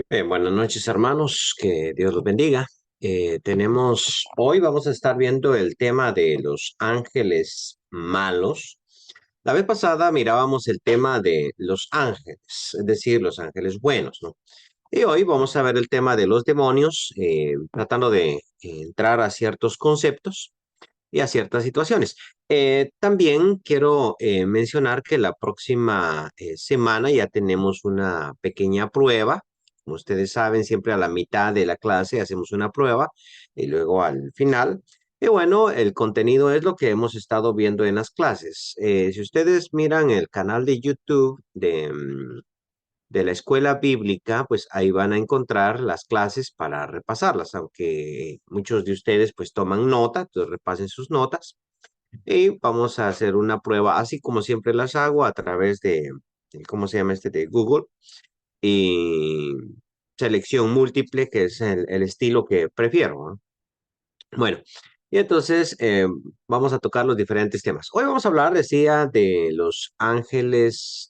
Buenas noches, hermanos, que Dios los bendiga. Hoy vamos a estar viendo el tema de los ángeles malos. La vez pasada mirábamos el tema de los ángeles, es decir, los ángeles buenos, ¿no? Y hoy vamos a ver el tema de los demonios, tratando de entrar a ciertos conceptos y a ciertas situaciones. También quiero mencionar que la próxima semana ya tenemos una pequeña prueba. Como ustedes saben, siempre a la mitad de la clase hacemos una prueba y luego al final. Y bueno, el contenido es lo que hemos estado viendo en las clases. Si ustedes miran el canal de YouTube de la escuela bíblica, pues ahí van a encontrar las clases para repasarlas, aunque muchos de ustedes pues toman nota, entonces repasen sus notas y vamos a hacer una prueba, así como siempre las hago a través ¿cómo se llama este? De Google y selección múltiple, que es el estilo que prefiero, ¿no? Bueno, y entonces vamos a tocar los diferentes temas. Hoy vamos a hablar, decía, de los ángeles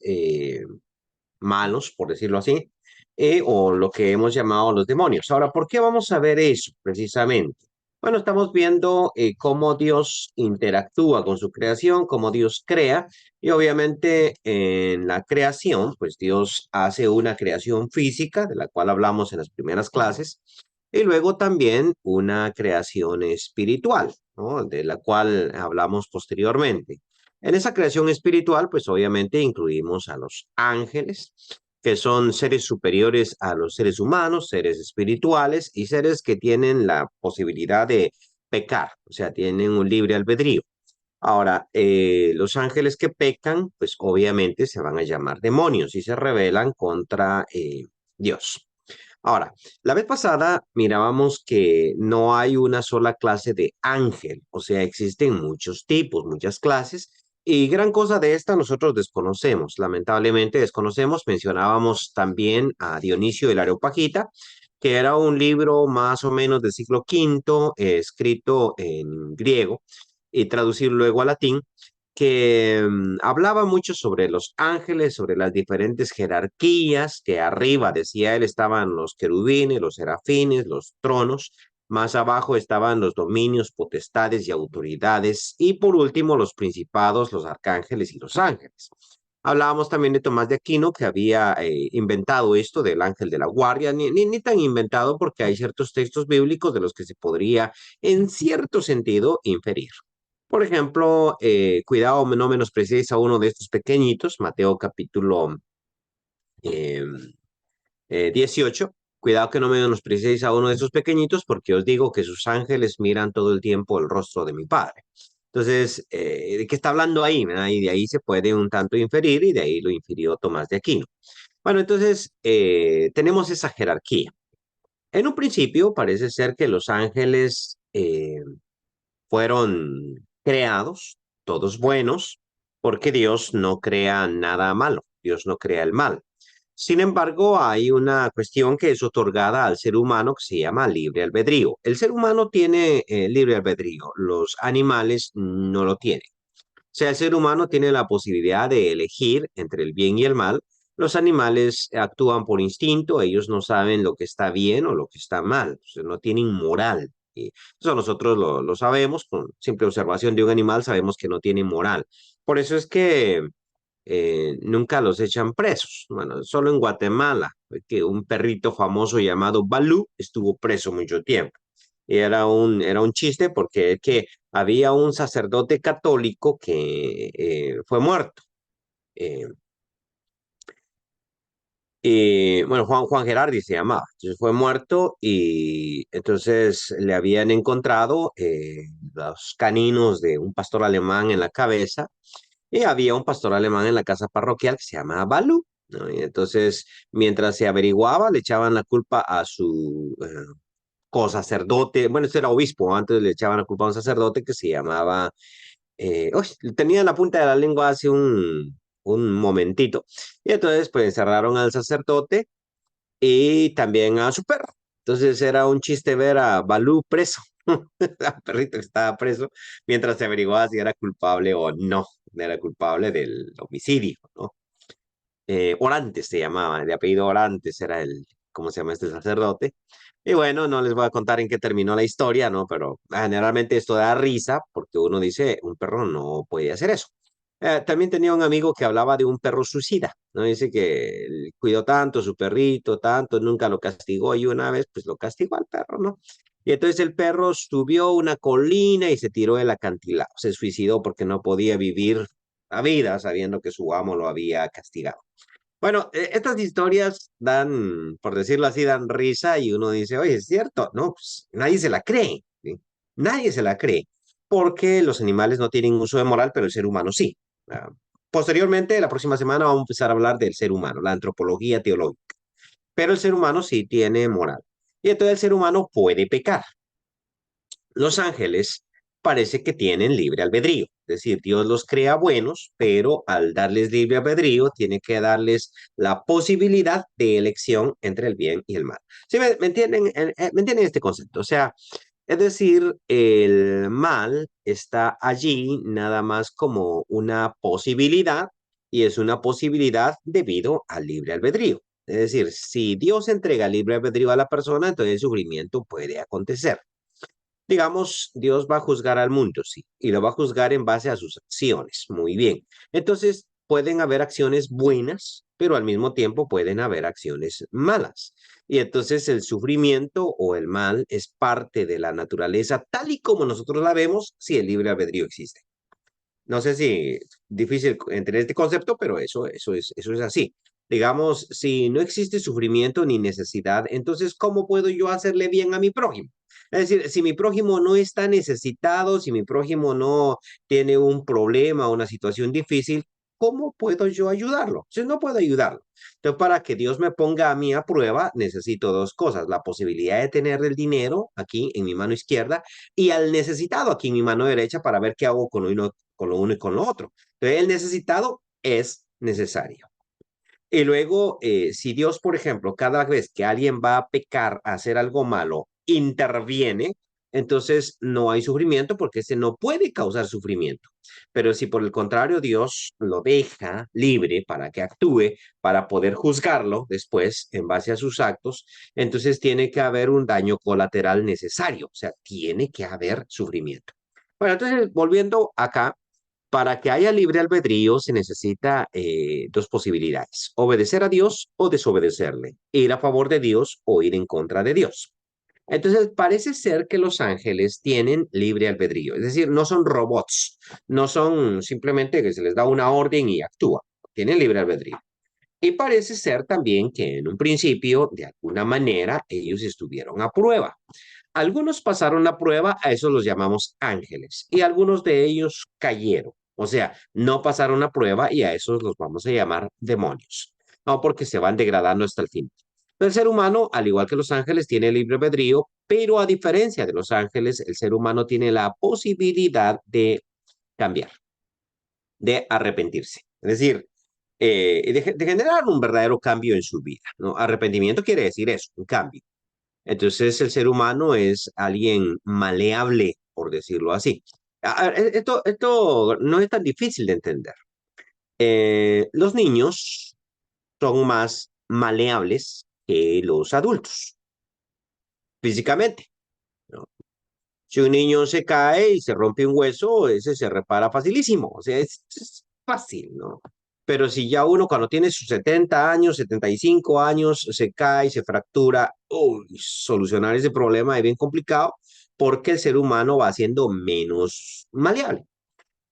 malos, por decirlo así, o lo que hemos llamado los demonios. Ahora, ¿por qué vamos a ver eso precisamente? Bueno, estamos viendo cómo Dios interactúa con su creación, cómo Dios crea, y obviamente en la creación, pues Dios hace una creación física, de la cual hablamos en las primeras clases, y luego también una creación espiritual, ¿no? De la cual hablamos posteriormente. En esa creación espiritual, pues obviamente incluimos a los ángeles, que son seres superiores a los seres humanos, seres espirituales y seres que tienen la posibilidad de pecar, o sea, tienen un libre albedrío. Ahora, los ángeles que pecan, pues obviamente se van a llamar demonios y se rebelan contra Dios. Ahora, la vez pasada mirábamos que no hay una sola clase de ángel, o sea, existen muchos tipos, muchas clases, y gran cosa de esta nosotros desconocemos. Lamentablemente desconocemos, mencionábamos también a Dionisio el Areopagita, que era un libro más o menos del siglo V, escrito en griego y traducido luego a latín, que hablaba mucho sobre los ángeles, sobre las diferentes jerarquías, que arriba, decía él, estaban los querubines, los serafines, los tronos, más abajo estaban los dominios, potestades y autoridades, y por último los principados, los arcángeles y los ángeles. Hablábamos también de Tomás de Aquino, que había inventado esto del ángel de la guardia, ni tan inventado porque hay ciertos textos bíblicos de los que se podría, en cierto sentido, inferir. Por ejemplo, cuidado, no menospreciéis a uno de estos pequeñitos, Mateo capítulo eh, 18. Cuidado que no menospreciéis a uno de esos pequeñitos, porque os digo que sus ángeles miran todo el tiempo el rostro de mi Padre. Entonces, ¿de qué está hablando ahí? ¿Verdad? Y de ahí se puede un tanto inferir, y de ahí lo infirió Tomás de Aquino. Bueno, entonces, tenemos esa jerarquía. En un principio, parece ser que los ángeles fueron creados, todos buenos, porque Dios no crea nada malo, Dios no crea el mal. Sin embargo, hay una cuestión que es otorgada al ser humano que se llama libre albedrío. El ser humano tiene libre albedrío, los animales no lo tienen. O sea, el ser humano tiene la posibilidad de elegir entre el bien y el mal. Los animales actúan por instinto, ellos no saben lo que está bien o lo que está mal, o sea, no tienen moral. Y eso nosotros lo sabemos, con simple observación de un animal sabemos que no tiene moral. Por eso es que nunca los echan presos. Bueno, solo en Guatemala, que un perrito famoso llamado Balú estuvo preso mucho tiempo. Y era un chiste porque es que había un sacerdote católico que fue muerto. Eh, y bueno, Juan Gerardi se llamaba. Entonces fue muerto y entonces le habían encontrado los caninos de un pastor alemán en la cabeza y había un pastor alemán en la casa parroquial que se llamaba Balú, ¿no? Y entonces, mientras se averiguaba, le echaban la culpa a su co-sacerdote, bueno, este era obispo, antes le echaban la culpa a un sacerdote que se llamaba, tenía en la punta de la lengua hace un momentito, y entonces pues encerraron al sacerdote y también a su perro. Entonces era un chiste ver a Balú preso, al perrito que estaba preso, mientras se averiguaba si era culpable o no, era culpable del homicidio, ¿no? Orantes se llamaba, de apellido Orantes era cómo se llama este sacerdote. Y bueno, no les voy a contar en qué terminó la historia, ¿no? Pero generalmente esto da risa porque uno dice, un perro no puede hacer eso. También tenía un amigo que hablaba de un perro suicida, ¿no? Dice que él cuidó tanto su perrito, tanto, nunca lo castigó y una vez pues lo castigó al perro, ¿no? Y entonces el perro subió una colina y se tiró del acantilado, se suicidó porque no podía vivir la vida sabiendo que su amo lo había castigado. Bueno, estas historias dan, por decirlo así, dan risa y uno dice, oye, es cierto, no, pues nadie se la cree, ¿sí? Nadie se la cree, porque los animales no tienen uso de moral, pero el ser humano sí. Ah, Posteriormente, la próxima semana vamos a empezar a hablar del ser humano, la antropología teológica, pero el ser humano sí tiene moral. Y entonces el ser humano puede pecar. Los ángeles parece que tienen libre albedrío, es decir, Dios los crea buenos, pero al darles libre albedrío, tiene que darles la posibilidad de elección entre el bien y el mal. ¿Sí me entienden? ¿Me entienden este concepto? O sea, es decir, el mal está allí nada más como una posibilidad y es una posibilidad debido al libre albedrío. Es decir, si Dios entrega libre albedrío a la persona, entonces el sufrimiento puede acontecer. Digamos, Dios va a juzgar al mundo, sí, y lo va a juzgar en base a sus acciones. Muy bien. Entonces, pueden haber acciones buenas, pero al mismo tiempo pueden haber acciones malas. Y entonces el sufrimiento o el mal es parte de la naturaleza tal y como nosotros la vemos si el libre albedrío existe. No sé si es difícil entender este concepto, pero eso es así. Digamos, si no existe sufrimiento ni necesidad, entonces, ¿cómo puedo yo hacerle bien a mi prójimo? Es decir, si mi prójimo no está necesitado, si mi prójimo no tiene un problema, una situación difícil, ¿cómo puedo yo ayudarlo? Si no puedo ayudarlo. Entonces, para que Dios me ponga a mí a prueba, necesito dos cosas: la posibilidad de tener el dinero aquí en mi mano izquierda y al necesitado aquí en mi mano derecha para ver qué hago con lo uno y con lo otro. Entonces, el necesitado es necesario. Y luego, si Dios, por ejemplo, cada vez que alguien va a pecar, a hacer algo malo, interviene, entonces no hay sufrimiento porque ese no puede causar sufrimiento. Pero si por el contrario Dios lo deja libre para que actúe, para poder juzgarlo después en base a sus actos, entonces tiene que haber un daño colateral necesario, o sea, tiene que haber sufrimiento. Bueno, entonces volviendo acá, para que haya libre albedrío se necesita dos posibilidades: obedecer a Dios o desobedecerle, ir a favor de Dios o ir en contra de Dios. Entonces, parece ser que los ángeles tienen libre albedrío, es decir, no son robots, no son simplemente que se les da una orden y actúan, tienen libre albedrío. Y parece ser también que en un principio, de alguna manera, ellos estuvieron a prueba. Algunos pasaron la prueba, a esos los llamamos ángeles, y algunos de ellos cayeron. O sea, no pasaron la prueba y a esos los vamos a llamar demonios. No, porque se van degradando hasta el fin. El ser humano, al igual que los ángeles, tiene libre albedrío, pero a diferencia de los ángeles, el ser humano tiene la posibilidad de cambiar, de arrepentirse. Es decir, de generar un verdadero cambio en su vida, ¿no? Arrepentimiento quiere decir eso, un cambio. Entonces el ser humano es alguien maleable, por decirlo así. Esto no es tan difícil de entender. Los niños son más maleables que los adultos, físicamente, ¿no? Si un niño se cae y se rompe un hueso, ese se repara facilísimo, o sea, es fácil, ¿no? Pero si ya uno cuando tiene sus 70 años, 75 años, se cae y se fractura, uy, solucionar ese problema es bien complicado porque el ser humano va siendo menos maleable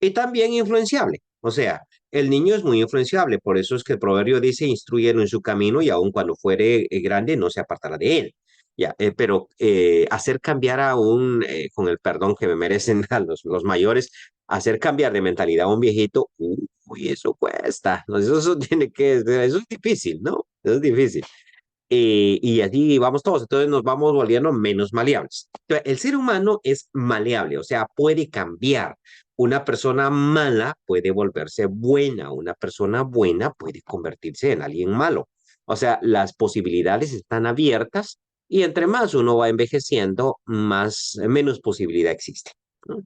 y también influenciable. O sea, el niño es muy influenciable, por eso es que el proverbio dice, instrúyelo en su camino y aun cuando fuere grande no se apartará de él. Ya, pero hacer cambiar a con el perdón que me merecen a los mayores, hacer cambiar de mentalidad a un viejito, uy, eso cuesta, ¿no? Eso tiene eso es difícil, ¿no? Eso es difícil. Y así vamos todos, entonces nos vamos volviendo menos maleables. Entonces, el ser humano es maleable, o sea, puede cambiar. Una persona mala puede volverse buena, una persona buena puede convertirse en alguien malo. O sea, las posibilidades están abiertas y entre más uno va envejeciendo, menos posibilidad existe, ¿no?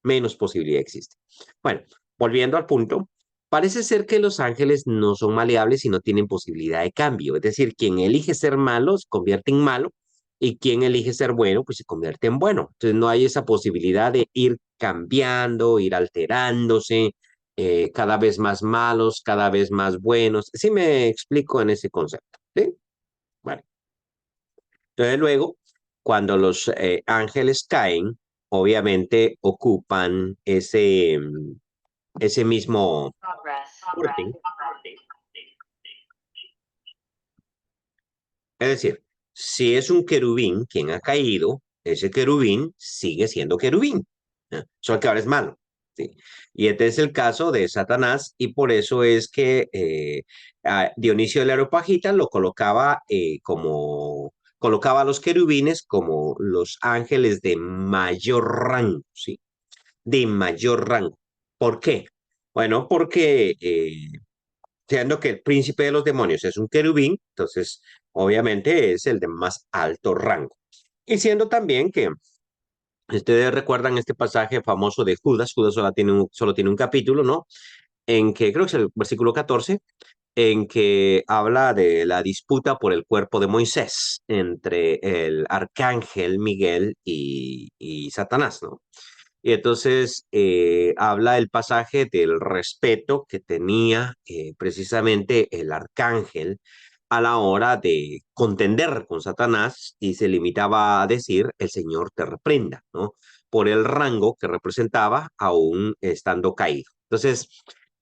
Menos posibilidad existe. Bueno, volviendo al punto. Parece ser que los ángeles no son maleables y no tienen posibilidad de cambio. Es decir, quien elige ser malo se convierte en malo y quien elige ser bueno, pues se convierte en bueno. Entonces no hay esa posibilidad de ir cambiando, ir alterándose, cada vez más malos, cada vez más buenos. Sí me explico en ese concepto, ¿sí? Bueno, entonces luego, cuando los ángeles caen, obviamente ocupan ese mismo orden. Es decir, si es un querubín quien ha caído, ese querubín sigue siendo querubín, solo que ahora es malo. ¿Sí? Y este es el caso de Satanás y por eso es que a Dionisio del Areopagita lo colocaba colocaba a los querubines como los ángeles de mayor rango, ¿sí? De mayor rango. ¿Por qué? Bueno, porque siendo que el príncipe de los demonios es un querubín, entonces obviamente es el de más alto rango. Y siendo también que ustedes recuerdan este pasaje famoso de Judas, Judas solo tiene un capítulo, ¿no? En que creo que es el versículo 14, en que habla de la disputa por el cuerpo de Moisés entre el arcángel Miguel y Satanás, ¿no? Y entonces habla el pasaje del respeto que tenía precisamente el arcángel a la hora de contender con Satanás y se limitaba a decir, el Señor te reprenda, ¿no? Por el rango que representaba aún estando caído. Entonces,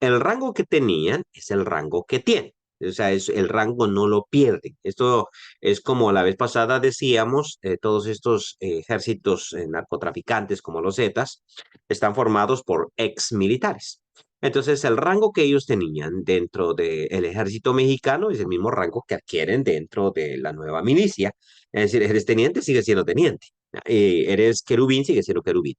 el rango que tenían es el rango que tienen. O sea, el rango no lo pierden. Esto es como la vez pasada decíamos, todos estos ejércitos narcotraficantes como los Zetas están formados por ex militares. Entonces, el rango que ellos tenían dentro del ejército mexicano es el mismo rango que adquieren dentro de la nueva milicia. Es decir, eres teniente, sigue siendo teniente. Eres querubín, sigue siendo querubín.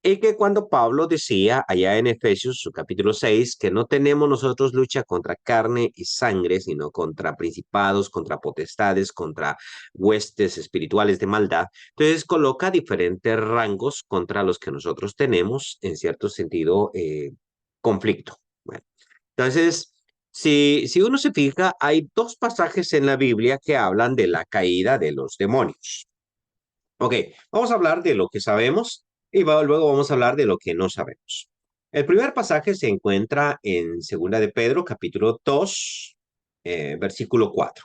Y que cuando Pablo decía allá en Efesios, su capítulo 6, que no tenemos nosotros lucha contra carne y sangre, sino contra principados, contra potestades, contra huestes espirituales de maldad, entonces coloca diferentes rangos contra los que nosotros tenemos, en cierto sentido, conflicto. Bueno, entonces, si uno se fija, hay dos pasajes en la Biblia que hablan de la caída de los demonios. Ok, vamos a hablar de lo que sabemos y luego vamos a hablar de lo que no sabemos. El primer pasaje se encuentra en Segunda de Pedro, capítulo 2, versículo 4.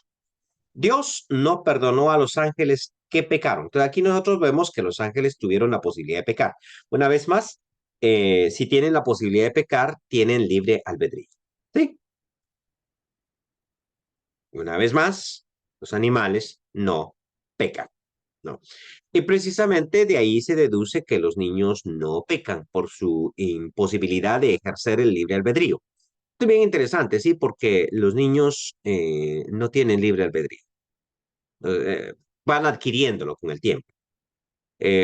Dios no perdonó a los ángeles que pecaron. Entonces aquí nosotros vemos que los ángeles tuvieron la posibilidad de pecar. Una vez más, si tienen la posibilidad de pecar, tienen libre albedrío. Sí, una vez más, los animales no pecan. ¿No? Y precisamente de ahí se deduce que los niños no pecan por su imposibilidad de ejercer el libre albedrío. Es bien interesante, sí, porque los niños no tienen libre albedrío. Van adquiriéndolo con el tiempo.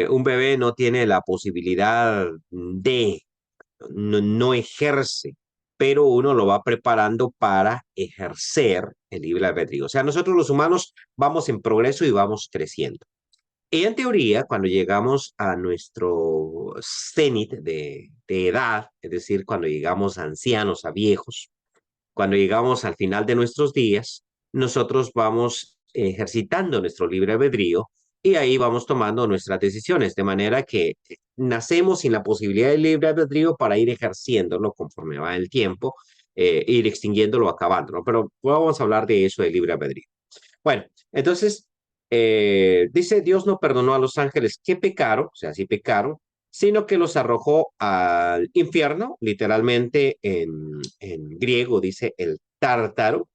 Un bebé no tiene la posibilidad no ejerce, pero uno lo va preparando para ejercer el libre albedrío. O sea, nosotros los humanos vamos en progreso y vamos creciendo. Y en teoría, cuando llegamos a nuestro cenit de edad, es decir, cuando llegamos a ancianos, a viejos, cuando llegamos al final de nuestros días, nosotros vamos ejercitando nuestro libre albedrío y ahí vamos tomando nuestras decisiones, de manera que nacemos sin la posibilidad del libre albedrío para ir ejerciéndolo conforme va el tiempo, ir extinguiéndolo, acabándolo. Pero vamos a hablar de eso, del libre albedrío. Bueno, entonces, dice, Dios no perdonó a los ángeles que pecaron, o sea, sí pecaron, sino que los arrojó al infierno, literalmente en griego dice el tártaro,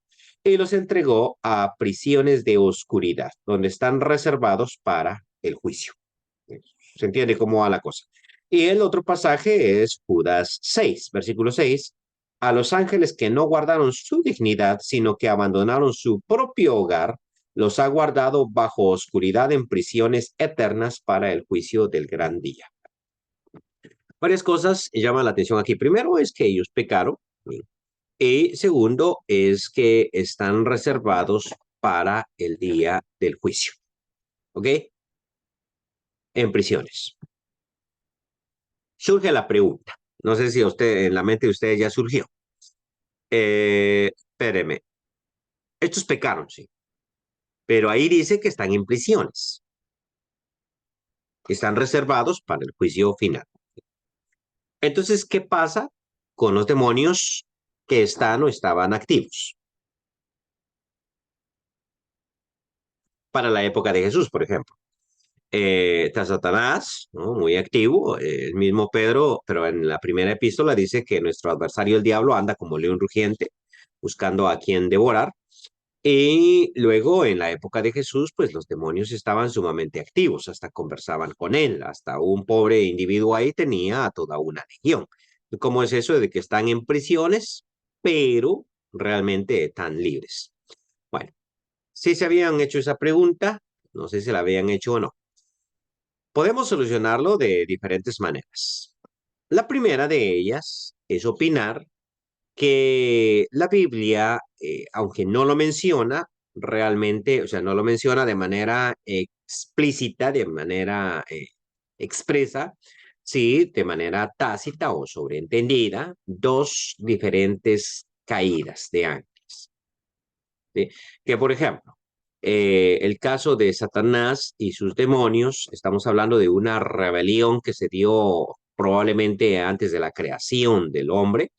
y los entregó a prisiones de oscuridad, donde están reservados para el juicio. ¿Se entiende cómo va la cosa? Y el otro pasaje es Judas 6, versículo 6. A los ángeles que no guardaron su dignidad, sino que abandonaron su propio hogar, los ha guardado bajo oscuridad en prisiones eternas para el juicio del gran día. Varias cosas llaman la atención aquí. Primero es que ellos pecaron. Y segundo es que están reservados para el día del juicio. ¿Ok? En prisiones. Surge la pregunta. No sé si a usted, en la mente de ustedes ya surgió. Espéreme. Estos pecaron, sí. Pero ahí dice que están en prisiones. Están reservados para el juicio final. Entonces, ¿qué pasa con los demonios que están o estaban activos? Para la época de Jesús, por ejemplo. Está Satanás, ¿no? Muy activo. El mismo Pedro, pero en la primera epístola dice que nuestro adversario el diablo anda como león rugiente, buscando a quien devorar. Y luego en la época de Jesús, pues los demonios estaban sumamente activos, hasta conversaban con él, hasta un pobre individuo ahí tenía a toda una legión. ¿Cómo es eso de que están en prisiones, pero realmente están libres? Bueno, si se habían hecho esa pregunta, no sé si la habían hecho o no. Podemos solucionarlo de diferentes maneras. La primera de ellas es opinar que la Biblia, aunque no lo menciona, realmente, o sea, no lo menciona de manera explícita, de manera expresa, sí, de manera tácita o sobreentendida, dos diferentes caídas de ángeles. ¿Sí? Que, por ejemplo, el caso de Satanás y sus demonios, estamos hablando de una rebelión que se dio probablemente antes de la creación del hombre,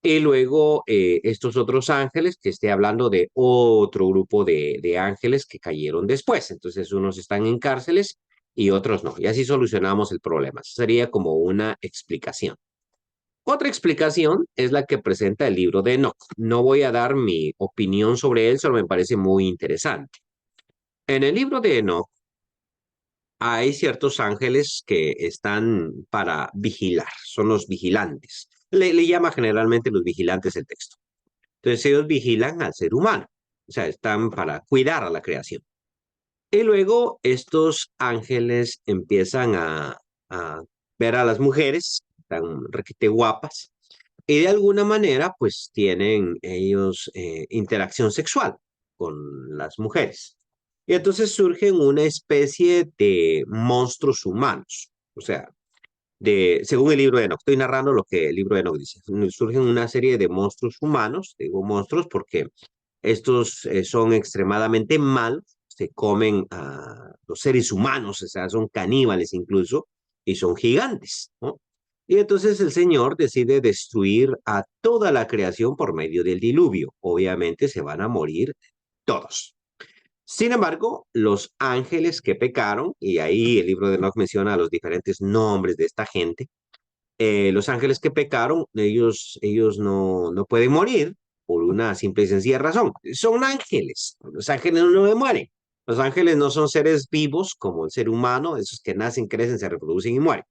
y luego estos otros ángeles, que esté hablando de otro grupo de ángeles que cayeron después. Entonces, unos están en cárceles y otros no. Y así solucionamos el problema. Sería como una explicación. Otra explicación es la que presenta el libro de Enoch. No voy a dar mi opinión sobre él, solo me parece muy interesante. En el libro de Enoch hay ciertos ángeles que están para vigilar, son los vigilantes. Le llama generalmente los vigilantes el texto. Entonces ellos vigilan al ser humano, o sea, están para cuidar a la creación. Y luego estos ángeles empiezan a ver a las mujeres, tan requete guapas, y de alguna manera pues tienen ellos interacción sexual con las mujeres. Y entonces surgen una especie de monstruos humanos, o sea, según el libro de Enoch, estoy narrando lo que el libro de Enoch dice, surgen una serie de monstruos humanos, digo monstruos porque estos son extremadamente malos, se comen a los seres humanos, o sea, son caníbales incluso, y son gigantes, ¿no? Y entonces el Señor decide destruir a toda la creación por medio del diluvio. Obviamente se van a morir todos. Sin embargo, los ángeles que pecaron, y ahí el libro de Enoch menciona los diferentes nombres de esta gente, los ángeles que pecaron, ellos no pueden morir por una simple y sencilla razón. Son ángeles. Los ángeles no mueren. Los ángeles no son seres vivos como el ser humano, esos que nacen, crecen, se reproducen y mueren,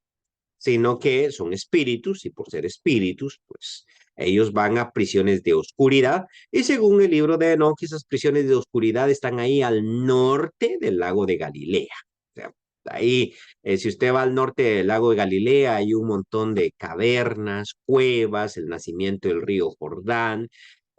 sino que son espíritus y por ser espíritus, pues ellos van a prisiones de oscuridad y según el libro de Enoch, esas prisiones de oscuridad están ahí al norte del lago de Galilea. O sea, ahí, si usted va al norte del lago de Galilea, hay un montón de cavernas, cuevas, el nacimiento del río Jordán,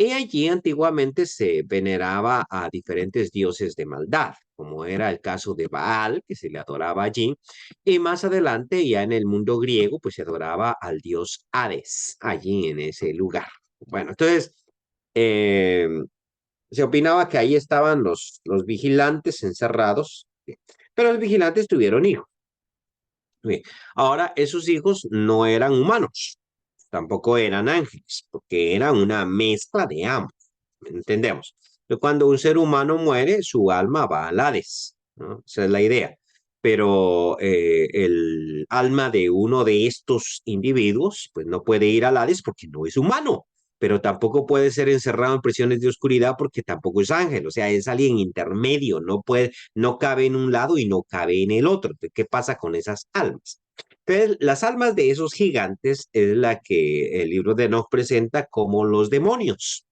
y allí antiguamente se veneraba a diferentes dioses de maldad, como era el caso de Baal, que se le adoraba allí, y más adelante, ya en el mundo griego, pues se adoraba al dios Hades, allí en ese lugar. Bueno, entonces, eh, se opinaba que ahí estaban los vigilantes encerrados, pero los vigilantes tuvieron hijos. Bien, ahora, esos hijos no eran humanos, tampoco eran ángeles, porque eran una mezcla de ambos, ¿entendemos? Pero cuando un ser humano muere, su alma va al Hades, ¿no? Esa es la idea. Pero el alma de uno de estos individuos, pues no puede ir al Hades porque no es humano, pero tampoco puede ser encerrado en prisiones de oscuridad porque tampoco es ángel, o sea, es alguien intermedio, no puede, no cabe en un lado y no cabe en el otro. Entonces, ¿qué pasa con esas almas? Entonces, las almas de esos gigantes es la que el libro de Enoch presenta como los demonios,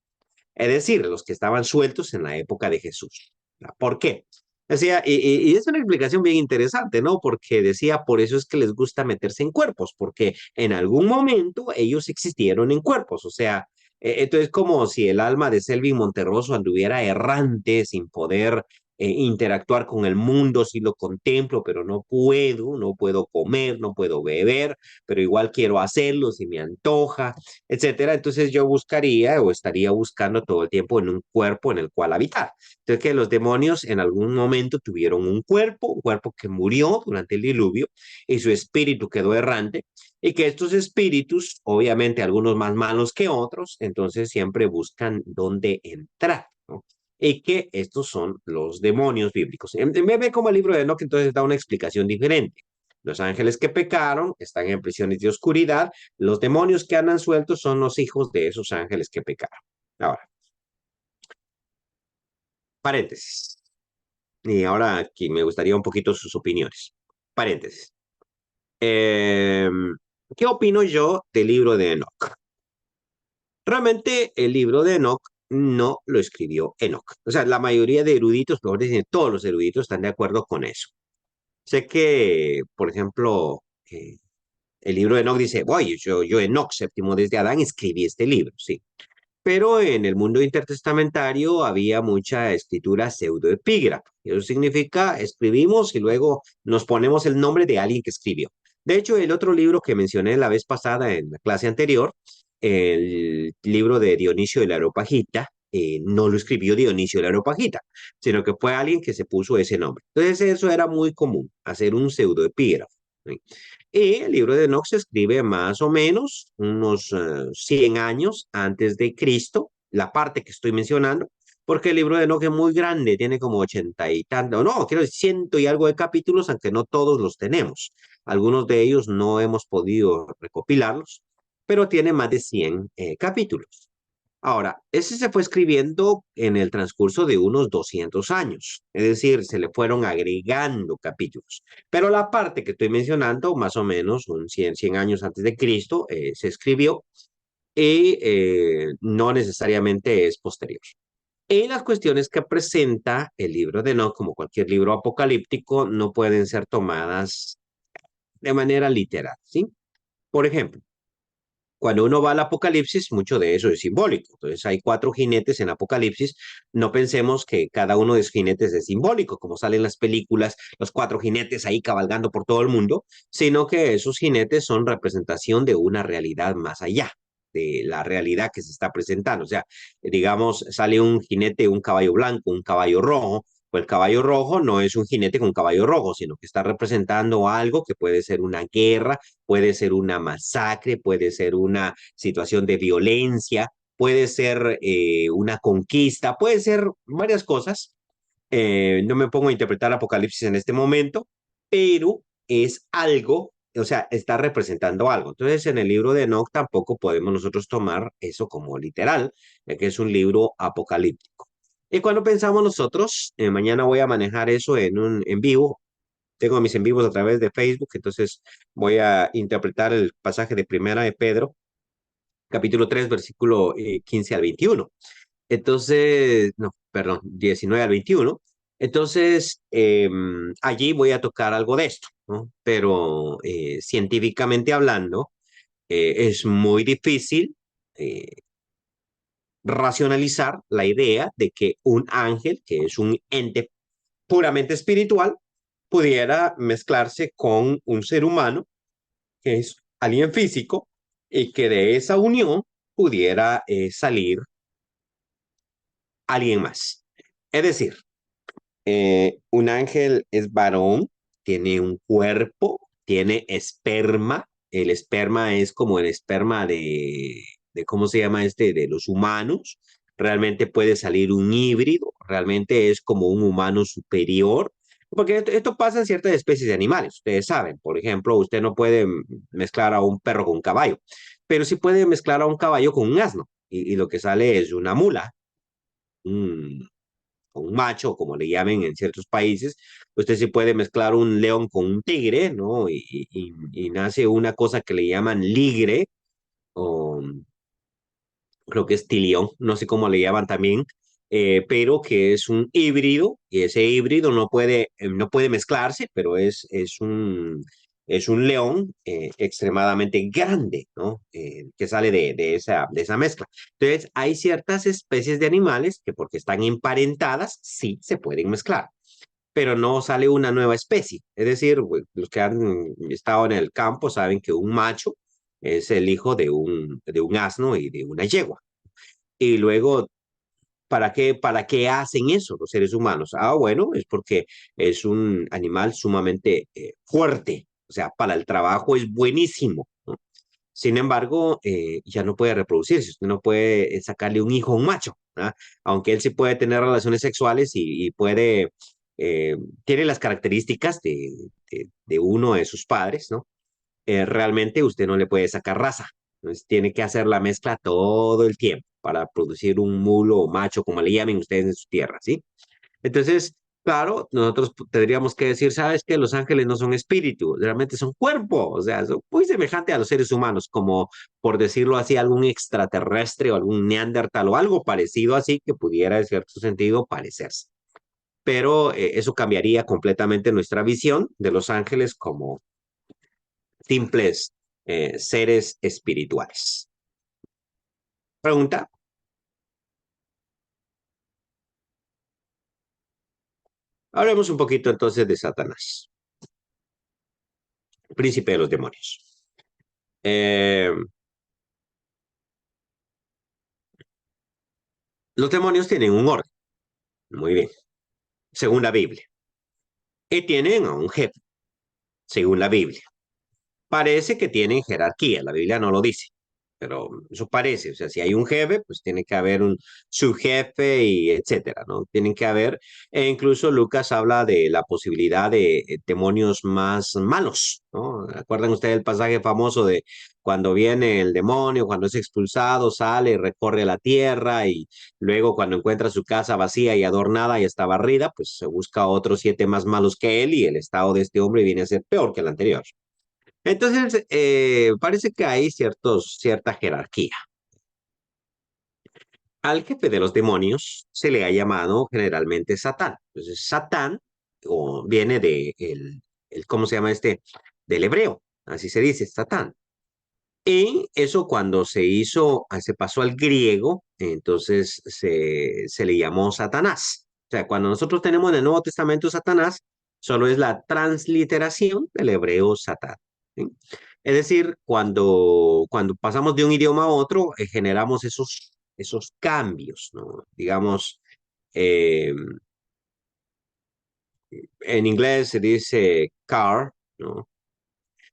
es decir, los que estaban sueltos en la época de Jesús. ¿Por qué? Decía, y es una explicación bien interesante, ¿no? Porque decía, por eso es que les gusta meterse en cuerpos, porque en algún momento ellos existieron en cuerpos, o sea, entonces como si el alma de Selvin Monterroso anduviera errante sin poder interactuar con el mundo, sí lo contemplo, pero no puedo comer, no puedo beber, pero igual quiero hacerlo si me antoja, etcétera. Entonces yo buscaría o estaría buscando todo el tiempo en un cuerpo en el cual habitar. Entonces que los demonios en algún momento tuvieron un cuerpo que murió durante el diluvio y su espíritu quedó errante y que estos espíritus, obviamente algunos más malos que otros, entonces siempre buscan dónde entrar, ¿no? Y que estos son los demonios bíblicos. Me ve como el libro de Enoch, entonces da una explicación diferente. Los ángeles que pecaron están en prisiones de oscuridad. Los demonios que andan sueltos son los hijos de esos ángeles que pecaron. Ahora, paréntesis. Y ahora aquí me gustaría un poquito sus opiniones. Paréntesis. Eh, ¿Qué opino yo del libro de Enoch? Realmente el libro de Enoch no lo escribió Enoch. O sea, la mayoría de eruditos, mejor decir, todos los eruditos están de acuerdo con eso. Sé que, por ejemplo, el libro de Enoch dice, oye, yo Enoch, séptimo desde Adán, escribí este libro, sí. Pero en el mundo intertestamentario había mucha escritura pseudoepígrafa. Eso significa escribimos y luego nos ponemos el nombre de alguien que escribió. De hecho, el otro libro que mencioné la vez pasada en la clase anterior, el libro de Dionisio de la Areopagita, no lo escribió Dionisio de la Areopagita, sino que fue alguien que se puso ese nombre. Entonces eso era muy común, hacer un pseudoepígrafo. ¿Sí? Y el libro de Enoch se escribe más o menos unos 100 años antes de Cristo, la parte que estoy mencionando, porque el libro de Enoch es muy grande, tiene como 80 y tanto, no, quiero decir, ciento y algo de capítulos, aunque no todos los tenemos. Algunos de ellos no hemos podido recopilarlos, pero tiene más de 100 capítulos. Ahora, ese se fue escribiendo en el transcurso de unos 200 años, es decir, se le fueron agregando capítulos. Pero la parte que estoy mencionando, más o menos un 100 años antes de Cristo, se escribió y no necesariamente es posterior. Y las cuestiones que presenta el libro de Enoch, como cualquier libro apocalíptico, no pueden ser tomadas de manera literal, ¿sí? Por ejemplo, cuando uno va al Apocalipsis, mucho de eso es simbólico. Entonces, hay cuatro jinetes en Apocalipsis. No pensemos que cada uno de esos jinetes es simbólico, como salen las películas, los cuatro jinetes ahí cabalgando por todo el mundo, sino que esos jinetes son representación de una realidad más allá de la realidad que se está presentando. O sea, digamos, sale un jinete, un caballo blanco, un caballo rojo, pues el caballo rojo no es un jinete con caballo rojo, sino que está representando algo que puede ser una guerra, puede ser una masacre, puede ser una situación de violencia, puede ser una conquista, puede ser varias cosas. No me pongo a interpretar Apocalipsis en este momento, pero es algo, o sea, está representando algo. Entonces, en el libro de Enoch tampoco podemos nosotros tomar eso como literal, ya que es un libro apocalíptico. Y cuando pensamos nosotros, mañana voy a manejar eso en vivo, tengo mis en vivos a través de Facebook, entonces voy a interpretar el pasaje de Primera de Pedro, capítulo 3 versículo 15 al 21. Entonces, no, perdón, 19 al 21. Entonces, allí voy a tocar algo de esto, ¿no? Pero científicamente hablando, es muy difícil eh, racionalizar la idea de que un ángel, que es un ente puramente espiritual, pudiera mezclarse con un ser humano, que es alguien físico, y que de esa unión pudiera salir alguien más. Es decir, un ángel es varón, tiene un cuerpo, tiene esperma. El esperma es como el esperma de ¿cómo se llama este? De los humanos. Realmente puede salir un híbrido, realmente es como un humano superior. Porque esto pasa en ciertas especies de animales, ustedes saben. Por ejemplo, usted no puede mezclar a un perro con un caballo, pero sí puede mezclar a un caballo con un asno. Y lo que sale es una mula, un, un macho, como le llamen en ciertos países, usted sí puede mezclar un león con un tigre, ¿no? Y nace una cosa que le llaman ligre, o creo que es tilión, no sé cómo le llaman también, pero que es un híbrido, y ese híbrido no puede mezclarse, pero es un es un león extremadamente grande, ¿no? Que sale de esa mezcla. Entonces, hay ciertas especies de animales que porque están emparentadas, sí se pueden mezclar, pero no sale una nueva especie. Es decir, los que han estado en el campo saben que un macho es el hijo de un asno y de una yegua. Y luego, para qué hacen eso los seres humanos? Ah, bueno, es porque es un animal sumamente fuerte, o sea, para el trabajo es buenísimo, ¿no? Sin embargo, ya no puede reproducirse, usted no puede sacarle un hijo a un macho, ¿ah? Aunque él sí puede tener relaciones sexuales y puede, tiene las características de uno de sus padres, ¿no? Realmente usted no le puede sacar raza. Entonces tiene que hacer la mezcla todo el tiempo para producir un mulo o macho, como le llamen ustedes en su tierra, ¿sí? Entonces, claro, nosotros tendríamos que decir, ¿sabes qué? Los ángeles no son espíritu, realmente son cuerpo, o sea, son muy semejantes a los seres humanos, como por decirlo así, algún extraterrestre o algún neandertal o algo parecido así que pudiera en cierto sentido parecerse. Pero eso cambiaría completamente nuestra visión de los ángeles como simples seres espirituales. Pregunta. Hablemos un poquito entonces de Satanás, príncipe de los demonios. Eh, los demonios tienen un orden, muy bien, según la Biblia, y tienen a un jefe, según la Biblia. Parece que tienen jerarquía, la Biblia no lo dice, pero eso parece, o sea, si hay un jefe, pues tiene que haber un subjefe y etcétera, ¿no? Tienen que haber, e incluso Lucas habla de la posibilidad de demonios más malos, ¿no? ¿Recuerdan ustedes el pasaje famoso de cuando viene el demonio, cuando es expulsado, sale, recorre la tierra y luego cuando encuentra su casa vacía y adornada y está barrida, pues se busca a otros 7 más malos que él y el estado de este hombre viene a ser peor que el anterior. Entonces, parece que hay cierta jerarquía. Al jefe de los demonios se le ha llamado generalmente Satán. Entonces, Satán viene ¿cómo se llama este? Del hebreo, así se dice, Satán. Y eso cuando se pasó al griego, entonces se le llamó Satanás. O sea, cuando nosotros tenemos en el Nuevo Testamento Satanás, solo es la transliteración del hebreo Satán, ¿sí? Es decir, cuando pasamos de un idioma a otro, generamos esos cambios, ¿no? Digamos, eh, en inglés se dice car, ¿no?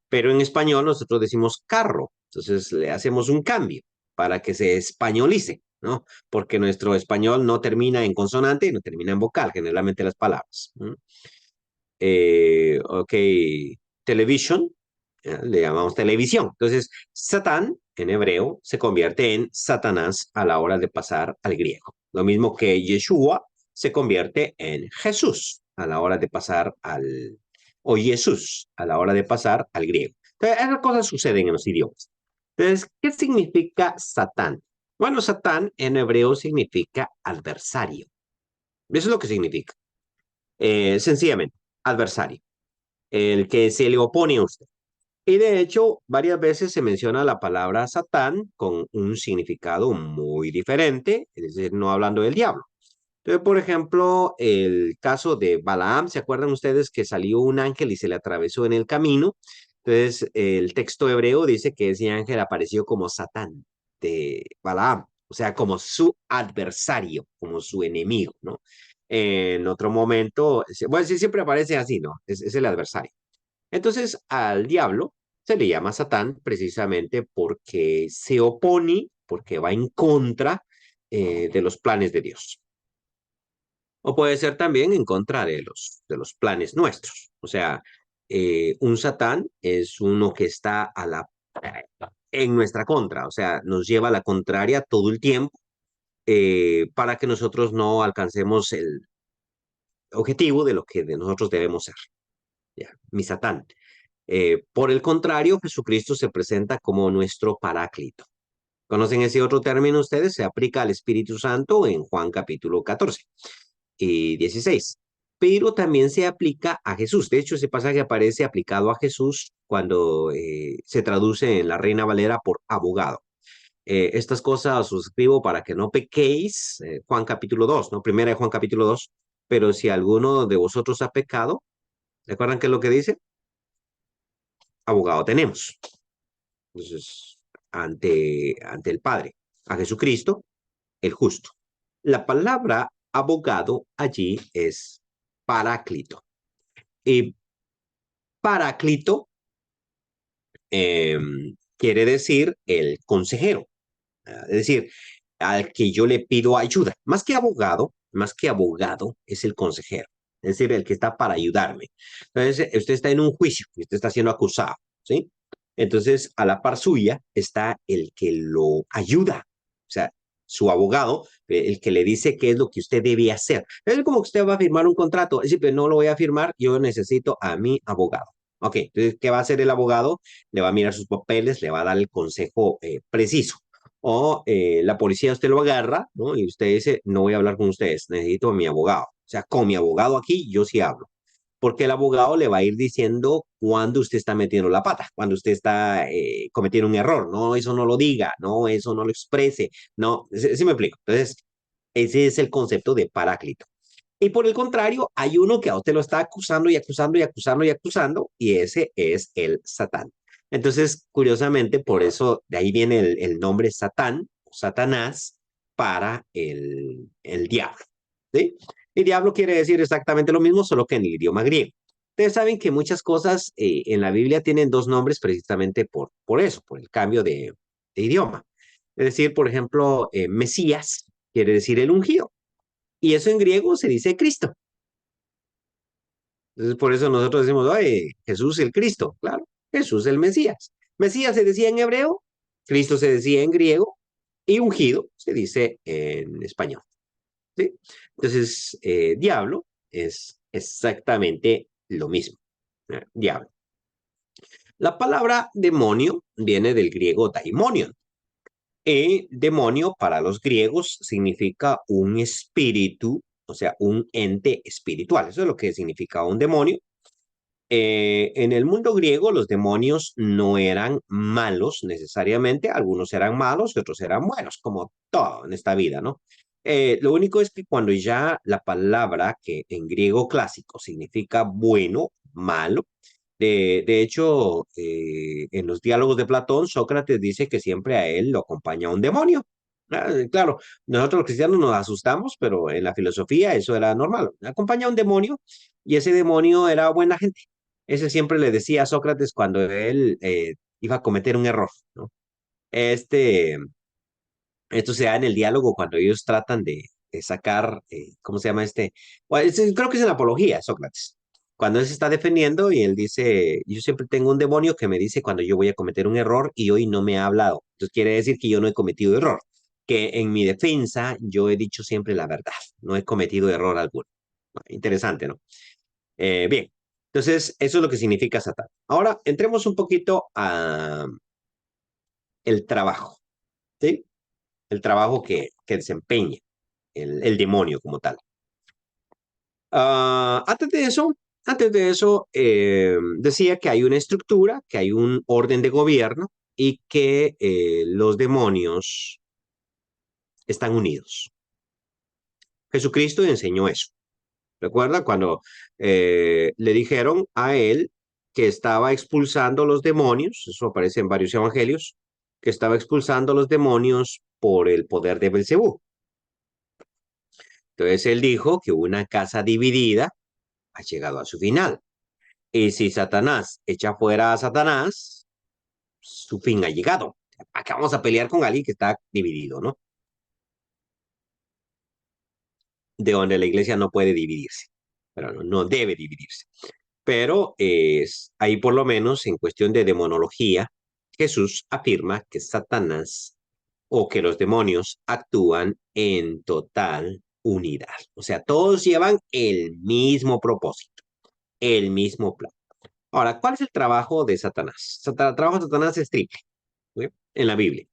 Pero en español nosotros decimos carro. Entonces le hacemos un cambio para que se españolice, ¿no? Porque nuestro español no termina en consonante y no termina en vocal, generalmente las palabras. ¿No? Ok, television, le llamamos televisión. Entonces, Satán en hebreo se convierte en Satanás a la hora de pasar al griego. Lo mismo que Yeshua se convierte en Jesús a la hora de pasar o Jesús a la hora de pasar al griego. Entonces, esas cosas suceden en los idiomas. Entonces, ¿qué significa Satán? Bueno, Satán en hebreo significa adversario. Eso es lo que significa. Sencillamente, adversario, el que se le opone a usted. Y de hecho, varias veces se menciona la palabra Satán con un significado muy diferente, es decir, no hablando del diablo. Entonces, por ejemplo, el caso de Balaam, ¿se acuerdan ustedes que salió un ángel y se le atravesó en el camino? Entonces, el texto hebreo dice que ese ángel apareció como Satán de Balaam, o sea, como su adversario, como su enemigo, ¿no? En otro momento, bueno, sí, siempre aparece así, ¿no? Es el adversario. Entonces, al diablo se le llama Satán precisamente porque se opone, porque va en contra de los planes de Dios. O puede ser también en contra de los planes nuestros. O sea, un Satán es uno que está en nuestra contra, o sea, nos lleva a la contraria todo el tiempo para que nosotros no alcancemos el objetivo de lo que de nosotros debemos ser. Ya, mi Satán. Por el contrario, Jesucristo se presenta como nuestro paráclito. ¿Conocen ese otro término ustedes? Se aplica al Espíritu Santo en Juan capítulo 14 y 16. pero también se aplica a Jesús. De hecho, ese pasaje aparece aplicado a Jesús cuando se traduce en la Reina Valera por abogado. Estas cosas os escribo para que no pequéis, Juan capítulo 2, ¿no? Primera de Juan capítulo 2, pero si alguno de vosotros ha pecado, ¿recuerdan qué es lo que dice? Abogado tenemos. Entonces, ante el Padre, a Jesucristo, el justo. La palabra abogado allí es paráclito. Y paráclito eh, quiere decir el consejero, es decir, al que yo le pido ayuda. Más que abogado, es el consejero, es decir, el que está para ayudarme. Entonces, usted está en un juicio y usted está siendo acusado, ¿sí? Entonces, a la par suya está el que lo ayuda, o sea, su abogado, el que le dice qué es lo que usted debe hacer. Es como que usted va a firmar un contrato, es decir, pero no lo voy a firmar, yo necesito a mi abogado. Ok, entonces, ¿qué va a hacer el abogado? Le va a mirar sus papeles, le va a dar el consejo preciso. O la policía usted lo agarra, ¿no? Y usted dice, no voy a hablar con ustedes, necesito a mi abogado. O sea, con mi abogado aquí yo sí hablo. Porque el abogado le va a ir diciendo cuándo usted está metiendo la pata, cuando usted está cometiendo un error. No, eso no lo diga, no, eso no lo exprese. No, sí me explico. Entonces, ese es el concepto de paráclito. Y por el contrario, hay uno que a usted lo está acusando y acusando y acusando y acusando, y ese es el Satán. Entonces, curiosamente, por eso de ahí viene el nombre Satán, o Satanás, para el diablo. ¿Sí? El diablo quiere decir exactamente lo mismo, solo que en el idioma griego. Ustedes saben que muchas cosas en la Biblia tienen dos nombres precisamente por eso, por el cambio de idioma. Es decir, por ejemplo, Mesías quiere decir el ungido. Y eso en griego se dice Cristo. Entonces, por eso nosotros decimos, oye, Jesús el Cristo, claro, Jesús el Mesías. Mesías se decía en hebreo, Cristo se decía en griego y ungido se dice en español. ¿Sí? Entonces, diablo es exactamente lo mismo. Diablo. La palabra demonio viene del griego daimonion. Y demonio para los griegos significa un espíritu, o sea, un ente espiritual. Eso es lo que significa un demonio. En el mundo griego los demonios no eran malos necesariamente, algunos eran malos y otros eran buenos, como todo en esta vida, ¿no? Lo único es que cuando ya la palabra que en griego clásico significa bueno, malo, de hecho, en los diálogos de Platón, Sócrates dice que siempre a él lo acompaña un demonio. Claro, nosotros los cristianos nos asustamos, pero en la filosofía eso era normal. Acompaña a un demonio y ese demonio era buena gente. Ese siempre le decía a Sócrates cuando él iba a cometer un error, ¿no? Este, esto se da en el diálogo cuando ellos tratan de sacar, ¿cómo se llama este? Bueno, creo que es en la apología, Sócrates. Cuando él se está defendiendo y él dice, yo siempre tengo un demonio que me dice cuando yo voy a cometer un error y hoy no me ha hablado. Entonces quiere decir que yo no he cometido error, que en mi defensa yo he dicho siempre la verdad, no he cometido error alguno. Interesante, ¿no? Bien, entonces eso es lo que significa Satán. Ahora entremos un poquito a el trabajo, ¿sí? El trabajo que desempeña el demonio como tal. Antes de eso decía que hay una estructura, que hay un orden de gobierno y que los demonios están unidos. Jesucristo enseñó eso. ¿Recuerda cuando le dijeron a él que estaba expulsando los demonios? Eso aparece en varios evangelios, que estaba expulsando los demonios por el poder de Belcebú. Entonces él dijo que una casa dividida ha llegado a su final. Y si Satanás echa fuera a Satanás, su fin ha llegado. Acá vamos a pelear con alguien que está dividido, ¿no? De donde la iglesia no puede dividirse, pero no debe dividirse. Pero ahí por lo menos en cuestión de demonología, Jesús afirma que Satanás o que los demonios actúan en total unidad. O sea, todos llevan el mismo propósito, el mismo plan. Ahora, ¿cuál es el trabajo de Satanás? El trabajo de Satanás es triple, ¿sí? En la Biblia.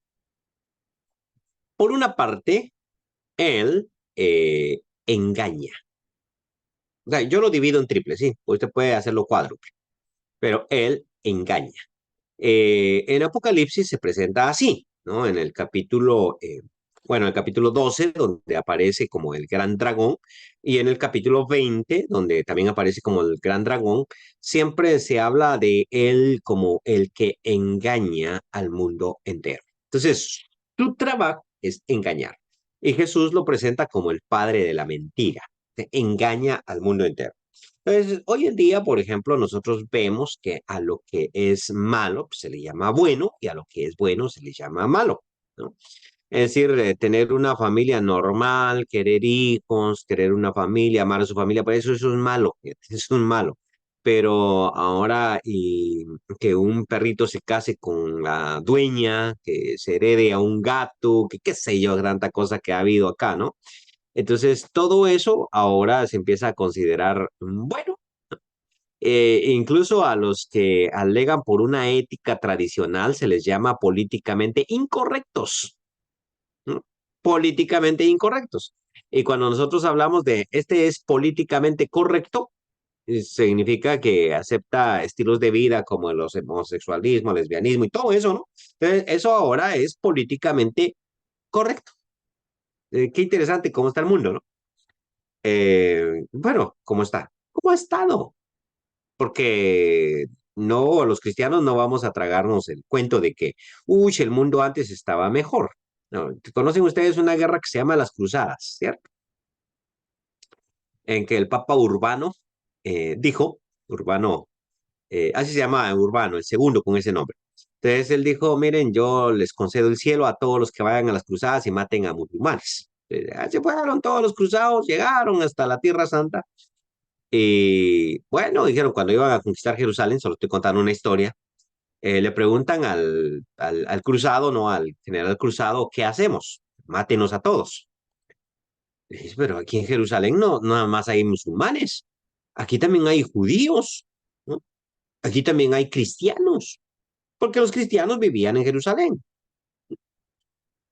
Por una parte, él engaña. O sea, yo lo divido en triple, sí, usted puede hacerlo cuádruple, pero él engaña. En Apocalipsis se presenta así, ¿no? En el capítulo, bueno, el capítulo 12, donde aparece como el gran dragón, y en el capítulo 20, donde también aparece como el gran dragón, siempre se habla de él como el que engaña al mundo entero. Entonces, tu trabajo es engañar. Y Jesús lo presenta como el padre de la mentira, que engaña al mundo entero. Entonces, hoy en día, por ejemplo, nosotros vemos que a lo que es malo pues, se le llama bueno y a lo que es bueno se le llama malo, ¿no? Es decir, tener una familia normal, querer hijos, querer una familia, amar a su familia, pues eso es malo, es un malo. Pero ahora y que un perrito se case con la dueña, que se herede a un gato, que qué sé yo, tanta cosa que ha habido acá, ¿no? Entonces, todo eso ahora se empieza a considerar bueno. Incluso a los que alegan por una ética tradicional se les llama políticamente incorrectos, ¿no? Políticamente incorrectos. Y cuando nosotros hablamos de este es políticamente correcto, significa que acepta estilos de vida como el homosexualismo, lesbianismo y todo eso, ¿no? Entonces, eso ahora es políticamente correcto. Qué interesante cómo está el mundo, ¿no? Bueno, ¿cómo está? ¿Cómo ha estado? Porque no, los cristianos no vamos a tragarnos el cuento de que, uy, el mundo antes estaba mejor. No, conocen ustedes una guerra que se llama las Cruzadas, ¿cierto? En que el Papa Urbano dijo, Urbano, así se llama Urbano, el segundo con ese nombre. Entonces él dijo, miren, yo les concedo el cielo a todos los que vayan a las cruzadas y maten a musulmanes. Se fueron todos los cruzados, llegaron hasta la Tierra Santa. Y bueno, dijeron, cuando iban a conquistar Jerusalén, solo estoy contando una historia, le preguntan al cruzado, no al general cruzado, ¿qué hacemos? Mátenos a todos. Le dice, pero aquí en Jerusalén no, no nada más hay musulmanes, aquí también hay judíos, ¿no? Aquí también hay cristianos, porque los cristianos vivían en Jerusalén.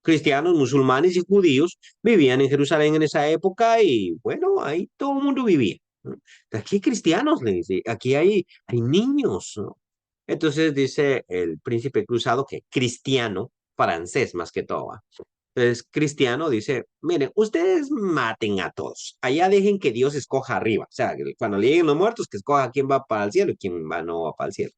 Cristianos, musulmanes y judíos vivían en Jerusalén en esa época y bueno, ahí todo el mundo vivía, ¿no? Aquí hay cristianos, le dice, aquí hay niños, ¿no? Entonces dice el príncipe cruzado que cristiano, francés más que todo, ¿va? Entonces cristiano dice, miren, ustedes maten a todos, allá dejen que Dios escoja arriba, o sea, cuando le lleguen los muertos, que escoja quién va para el cielo y quién va no va para el cielo.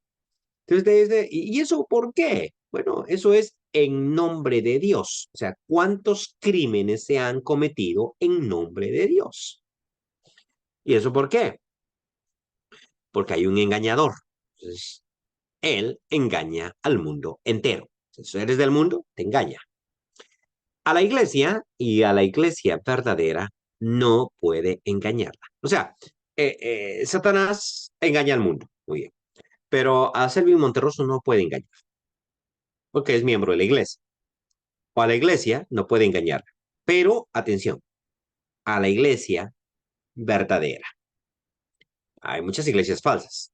Entonces usted dice, ¿y eso por qué? Bueno, eso es en nombre de Dios. O sea, ¿cuántos crímenes se han cometido en nombre de Dios? ¿Y eso por qué? Porque hay un engañador. Entonces, él engaña al mundo entero. Si eres del mundo, te engaña. A la iglesia y a la iglesia verdadera no puede engañarla. O sea, Satanás engaña al mundo. Muy bien. Pero a Selvin Monterroso no puede engañar porque es miembro de la iglesia. O a la iglesia no puede engañar. Pero, atención, a la iglesia verdadera. Hay muchas iglesias falsas.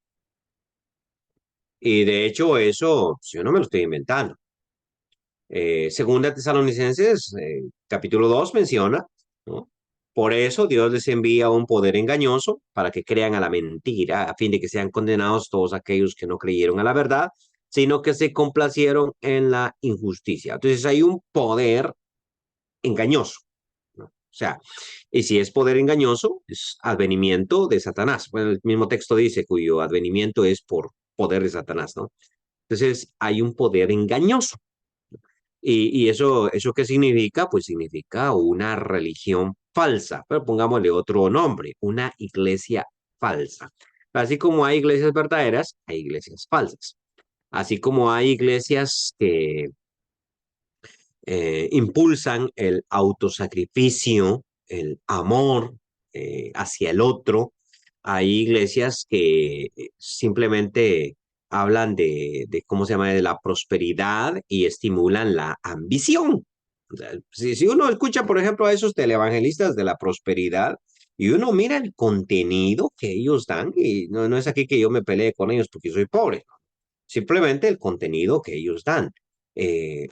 Y de hecho, eso yo no me lo estoy inventando. Segunda Tesalonicenses, capítulo 2 menciona, ¿no? Por eso Dios les envía un poder engañoso para que crean a la mentira, a fin de que sean condenados todos aquellos que no creyeron a la verdad, sino que se complacieron en la injusticia. Entonces hay un poder engañoso, ¿no? O sea, y si es poder engañoso, es advenimiento de Satanás. Bueno, el mismo texto dice cuyo advenimiento es por poder de Satanás, ¿no? Entonces, hay un poder engañoso. Y eso qué significa? Pues significa una religión falsa, pero pongámosle otro nombre, una iglesia falsa. Así como hay iglesias verdaderas, hay iglesias falsas. Así como hay iglesias que impulsan el autosacrificio, el amor hacia el otro. Hay iglesias que simplemente hablan ¿cómo se llama?, de la prosperidad y estimulan la ambición. O sea, si uno escucha, por ejemplo, a esos televangelistas de la prosperidad y uno mira el contenido que ellos dan, y no es aquí que yo me pelee con ellos porque soy pobre, simplemente el contenido que ellos dan,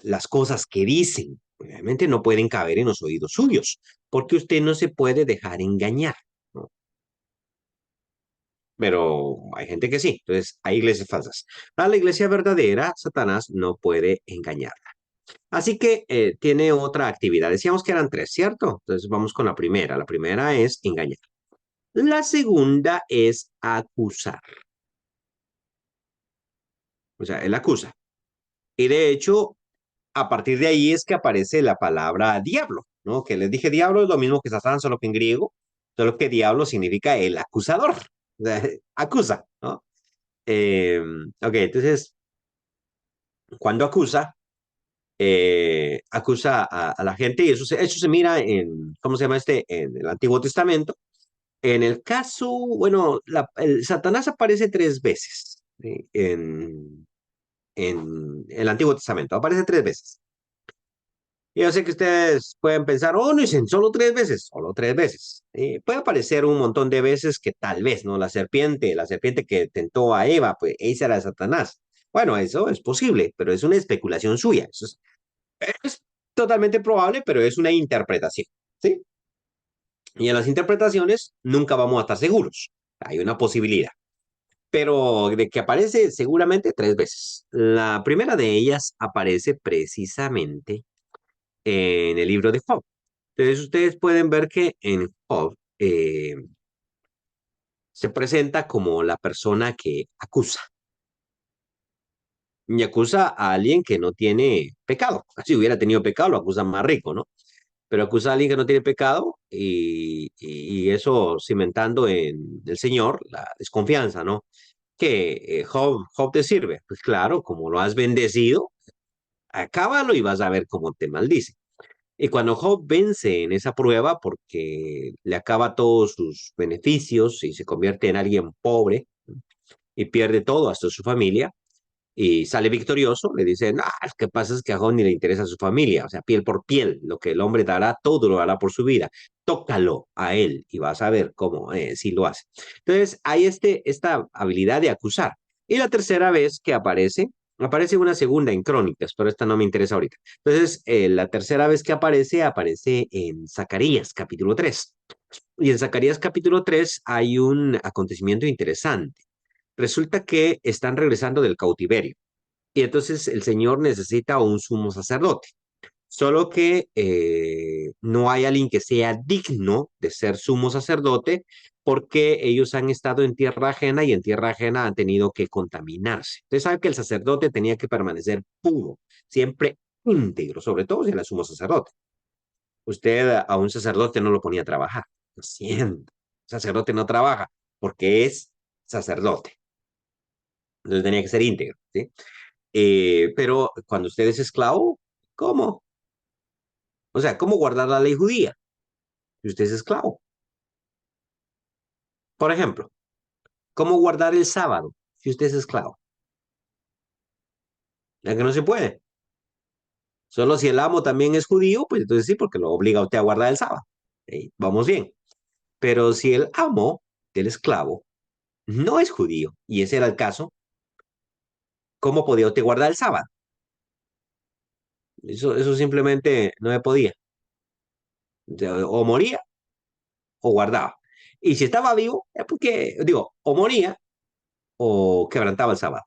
las cosas que dicen, obviamente no pueden caber en los oídos suyos, porque usted no se puede dejar engañar, ¿no? pero hay gente que sí. Entonces, hay iglesias falsas. A la iglesia verdadera, Satanás no puede engañarla. Así que tiene otra actividad. Decíamos que eran tres, ¿cierto? Entonces, vamos con la primera. La primera es engañar. La segunda es acusar. O sea, él acusa. Y de hecho, a partir de ahí es que aparece la palabra diablo, ¿no? Que les dije diablo es lo mismo que Satán, solo que en griego, solo que diablo significa el acusador. O sea, acusa, ¿no? Eh, ok, entonces, cuando acusa, acusa a la gente y eso se mira en, ¿cómo se llama este? En el Antiguo Testamento. En el caso, bueno, el Satanás aparece tres veces, ¿sí? En el Antiguo Testamento, aparece tres veces. Y yo sé que ustedes pueden pensar, oh, no dicen solo tres veces. Puede aparecer un montón de veces que tal vez, ¿no? La serpiente que tentó a Eva, pues esa era Satanás. Bueno, eso es posible, pero es una especulación suya. Es totalmente probable, pero es una interpretación, ¿sí? Y en las interpretaciones nunca vamos a estar seguros. Hay una posibilidad. Pero de que aparece seguramente tres veces. La primera de ellas aparece precisamente en el libro de Job. Entonces ustedes pueden ver que en Job se presenta como la persona que acusa. Y acusa a alguien que no tiene pecado. Si hubiera tenido pecado, lo acusa más rico, ¿no? Pero acusa a alguien que no tiene pecado y eso cimentando en el Señor la desconfianza, ¿no? Que Job te sirve. Pues claro, como lo has bendecido, acábalo y vas a ver cómo te maldice. Y cuando Job vence en esa prueba porque le acaba todos sus beneficios y se convierte en alguien pobre y pierde todo, hasta su familia, y sale victorioso, le dicen, ah, lo que pasa es que a Job ni le interesa su familia, o sea, piel por piel, lo que el hombre dará, todo lo hará por su vida. Tócalo a él y vas a ver cómo sí lo hace. Entonces, hay esta habilidad de acusar. Y la tercera vez que aparece una segunda en Crónicas, pero esta no me interesa ahorita. Entonces, la tercera vez que aparece en Zacarías, capítulo 3. Y en Zacarías, capítulo 3 hay un acontecimiento interesante. Resulta que están regresando del cautiverio y entonces el Señor necesita un sumo sacerdote. Solo que no hay alguien que sea digno de ser sumo sacerdote porque ellos han estado en tierra ajena y en tierra ajena han tenido que contaminarse. Ustedes saben que el sacerdote tenía que permanecer puro, siempre íntegro, sobre todo si era sumo sacerdote. Usted a un sacerdote no lo ponía a trabajar. Lo siento, el sacerdote no trabaja porque es sacerdote. Entonces tenía que ser íntegro, ¿sí? Pero cuando usted es esclavo, ¿cómo? O sea, ¿cómo guardar la ley judía si usted es esclavo? Por ejemplo, ¿cómo guardar el sábado si usted es esclavo? Ya que no se puede. Solo si el amo también es judío, pues entonces sí, porque lo obliga a usted a guardar el sábado. Vamos bien. Pero si el amo del esclavo no es judío, y ese era el caso, ¿cómo podía usted guardar el sábado? Eso simplemente no se podía. O moría o guardaba. Y si estaba vivo, es porque, digo, o moría o quebrantaba el sábado.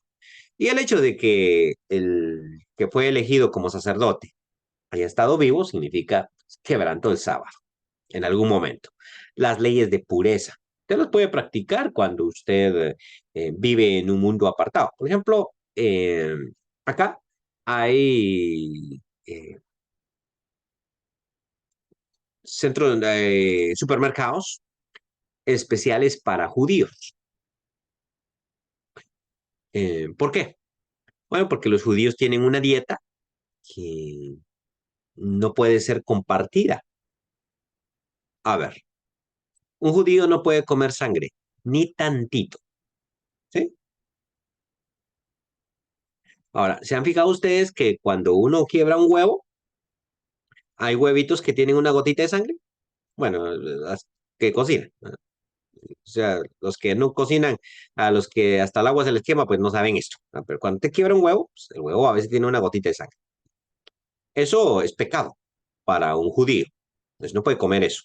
Y el hecho de que el que fue elegido como sacerdote haya estado vivo significa quebrantó el sábado en algún momento. Las leyes de pureza. Usted las puede practicar cuando usted vive en un mundo apartado. Por ejemplo, acá hay centros, supermercados especiales para judíos. ¿Por qué? Bueno, porque los judíos tienen una dieta que no puede ser compartida. A ver, un judío no puede comer sangre, ni tantito, ¿sí? Ahora, ¿se han fijado ustedes que cuando uno quiebra un huevo, hay huevitos que tienen una gotita de sangre? Bueno, las que cocinan. ¿No? O sea, los que no cocinan, a los que hasta el agua se les quema, pues no saben esto. ¿No? Pero cuando te quiebra un huevo, pues el huevo a veces tiene una gotita de sangre. Eso es pecado para un judío. Entonces no puede comer eso.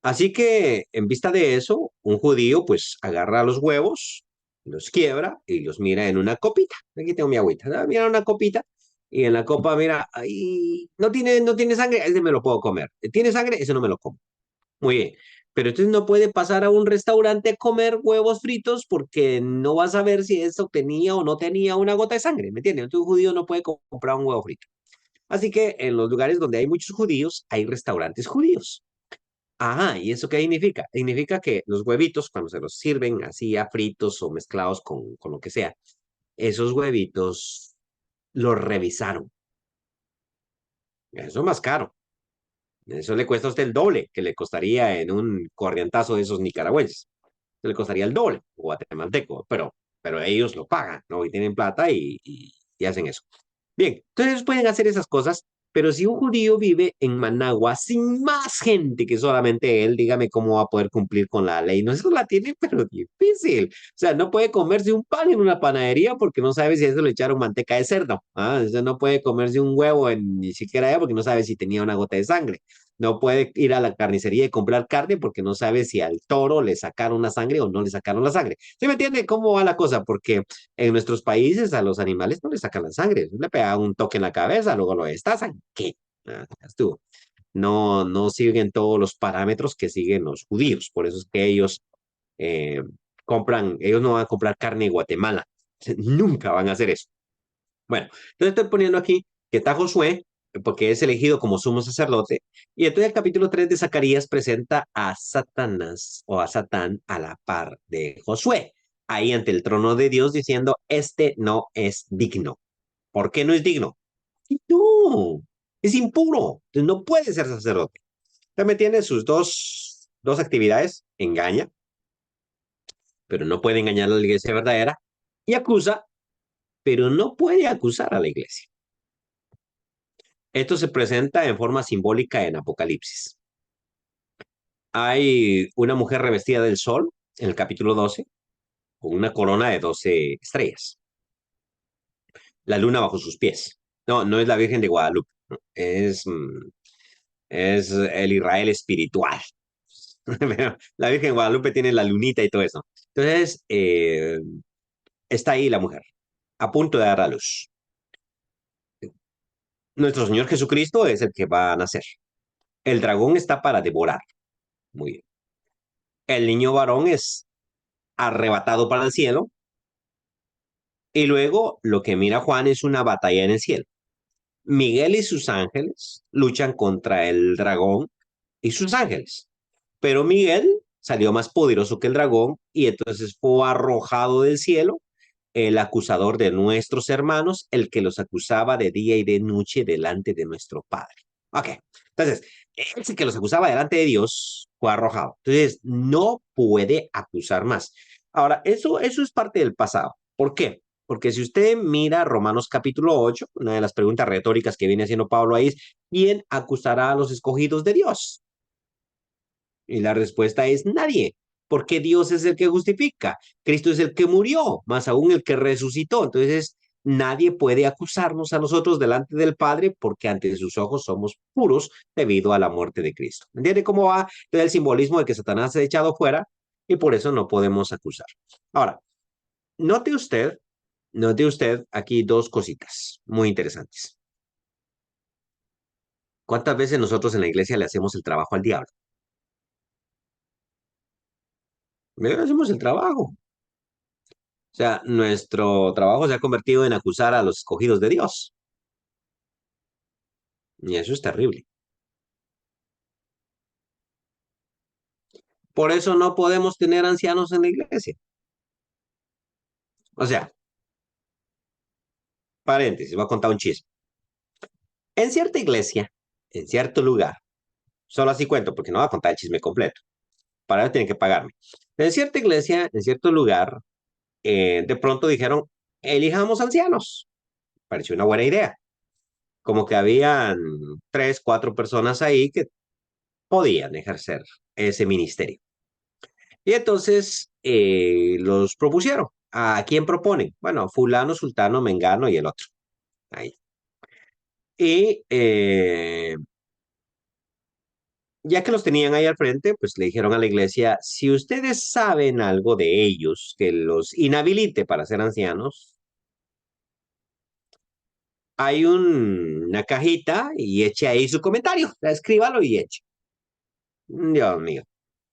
Así que en vista de eso, un judío pues agarra los huevos, los quiebra y los mira en una copita. Aquí tengo mi agüita. Mira una copita y en la copa mira, ahí no tiene sangre, ese me lo puedo comer. ¿Tiene sangre? Ese no me lo como. Muy bien. Pero entonces no puede pasar a un restaurante a comer huevos fritos porque no va a saber si eso tenía o no tenía una gota de sangre, ¿me entiendes? Entonces un judío no puede comprar un huevo frito. Así que en los lugares donde hay muchos judíos, hay restaurantes judíos. Ajá, ¿y eso qué significa? Significa que los huevitos, cuando se los sirven así a fritos o mezclados con lo que sea, esos huevitos los revisaron. Eso es más caro. Eso le cuesta a usted el doble que le costaría en un corrientazo de esos nicaragüenses. Le costaría el doble, guatemalteco, pero ellos lo pagan, ¿no? Y tienen plata y hacen eso. Bien, entonces ellos pueden hacer esas cosas, pero si un judío vive en Managua sin más gente que solamente él, dígame cómo va a poder cumplir con la ley. No, eso la tiene, pero difícil. O sea, no puede comerse un pan en una panadería porque no sabe si a eso le echaron manteca de cerdo. Ah, o sea, no puede comerse un huevo ni siquiera allá porque no sabe si tenía una gota de sangre. No puede ir a la carnicería y comprar carne porque no sabe si al toro le sacaron la sangre o no le sacaron la sangre. ¿Sí me entiende cómo va la cosa? Porque en nuestros países a los animales no les sacan la sangre, le pegan un toque en la cabeza, luego lo destazan. ¿Qué? Ya estuvo. No, no siguen todos los parámetros que siguen los judíos. Por eso es que ellos eh, ellos no van a comprar carne de Guatemala. Nunca van a hacer eso. Bueno, entonces estoy poniendo aquí que está Josué, porque es elegido como sumo sacerdote, y entonces el capítulo 3 de Zacarías presenta a Satanás o a Satán a la par de Josué, ahí ante el trono de Dios diciendo, este no es digno. ¿Por qué no es digno? No, es impuro, entonces no puede ser sacerdote. También tiene sus dos actividades, engaña, pero no puede engañar a la iglesia verdadera, y acusa, pero no puede acusar a la iglesia. Esto se presenta en forma simbólica en Apocalipsis. Hay una mujer revestida del sol en el capítulo 12 con una corona de 12 estrellas, la luna bajo sus pies. No, no es la Virgen de Guadalupe, no, es el Israel espiritual. La Virgen de Guadalupe tiene la lunita y todo eso. Entonces, está ahí la mujer, a punto de dar a luz. Nuestro Señor Jesucristo es el que va a nacer. El dragón está para devorar. Muy bien. El niño varón es arrebatado para el cielo. Y luego lo que mira Juan es una batalla en el cielo. Miguel y sus ángeles luchan contra el dragón y sus ángeles. Pero Miguel salió más poderoso que el dragón y entonces fue arrojado del cielo el acusador de nuestros hermanos, el que los acusaba de día y de noche delante de nuestro Padre. Ok, entonces, ese que los acusaba delante de Dios fue arrojado. Entonces, no puede acusar más. Ahora, eso es parte del pasado. ¿Por qué? Porque si usted mira Romanos capítulo 8, una de las preguntas retóricas que viene haciendo Pablo ahí es, ¿quién acusará a los escogidos de Dios? Y la respuesta es nadie, porque Dios es el que justifica, Cristo es el que murió, más aún el que resucitó. Entonces, nadie puede acusarnos a nosotros delante del Padre porque ante sus ojos somos puros debido a la muerte de Cristo. ¿Entiende cómo va el simbolismo de que Satanás se ha echado fuera y por eso no podemos acusar? Ahora, note usted, note usted aquí dos cositas muy interesantes. ¿Cuántas veces nosotros en la iglesia le hacemos el trabajo al diablo? Le hacemos el trabajo. O sea, nuestro trabajo se ha convertido en acusar a los escogidos de Dios. Y eso es terrible. Por eso no podemos tener ancianos en la iglesia. O sea, paréntesis, voy a contar un chisme. En cierta iglesia, en cierto lugar, solo así cuento porque no voy a contar el chisme completo. Para eso tienen que pagarme. En cierta iglesia, en cierto lugar, de pronto dijeron, elijamos ancianos. Pareció una buena idea. Como que habían tres, cuatro personas ahí que podían ejercer ese ministerio. Y entonces los propusieron. ¿A quién proponen? Bueno, fulano, sultano, mengano y el otro. Ahí. Y Ya que los tenían ahí al frente, pues le dijeron a la iglesia, si ustedes saben algo de ellos que los inhabilite para ser ancianos, hay una cajita y eche ahí su comentario, escríbalo y eche. Dios mío,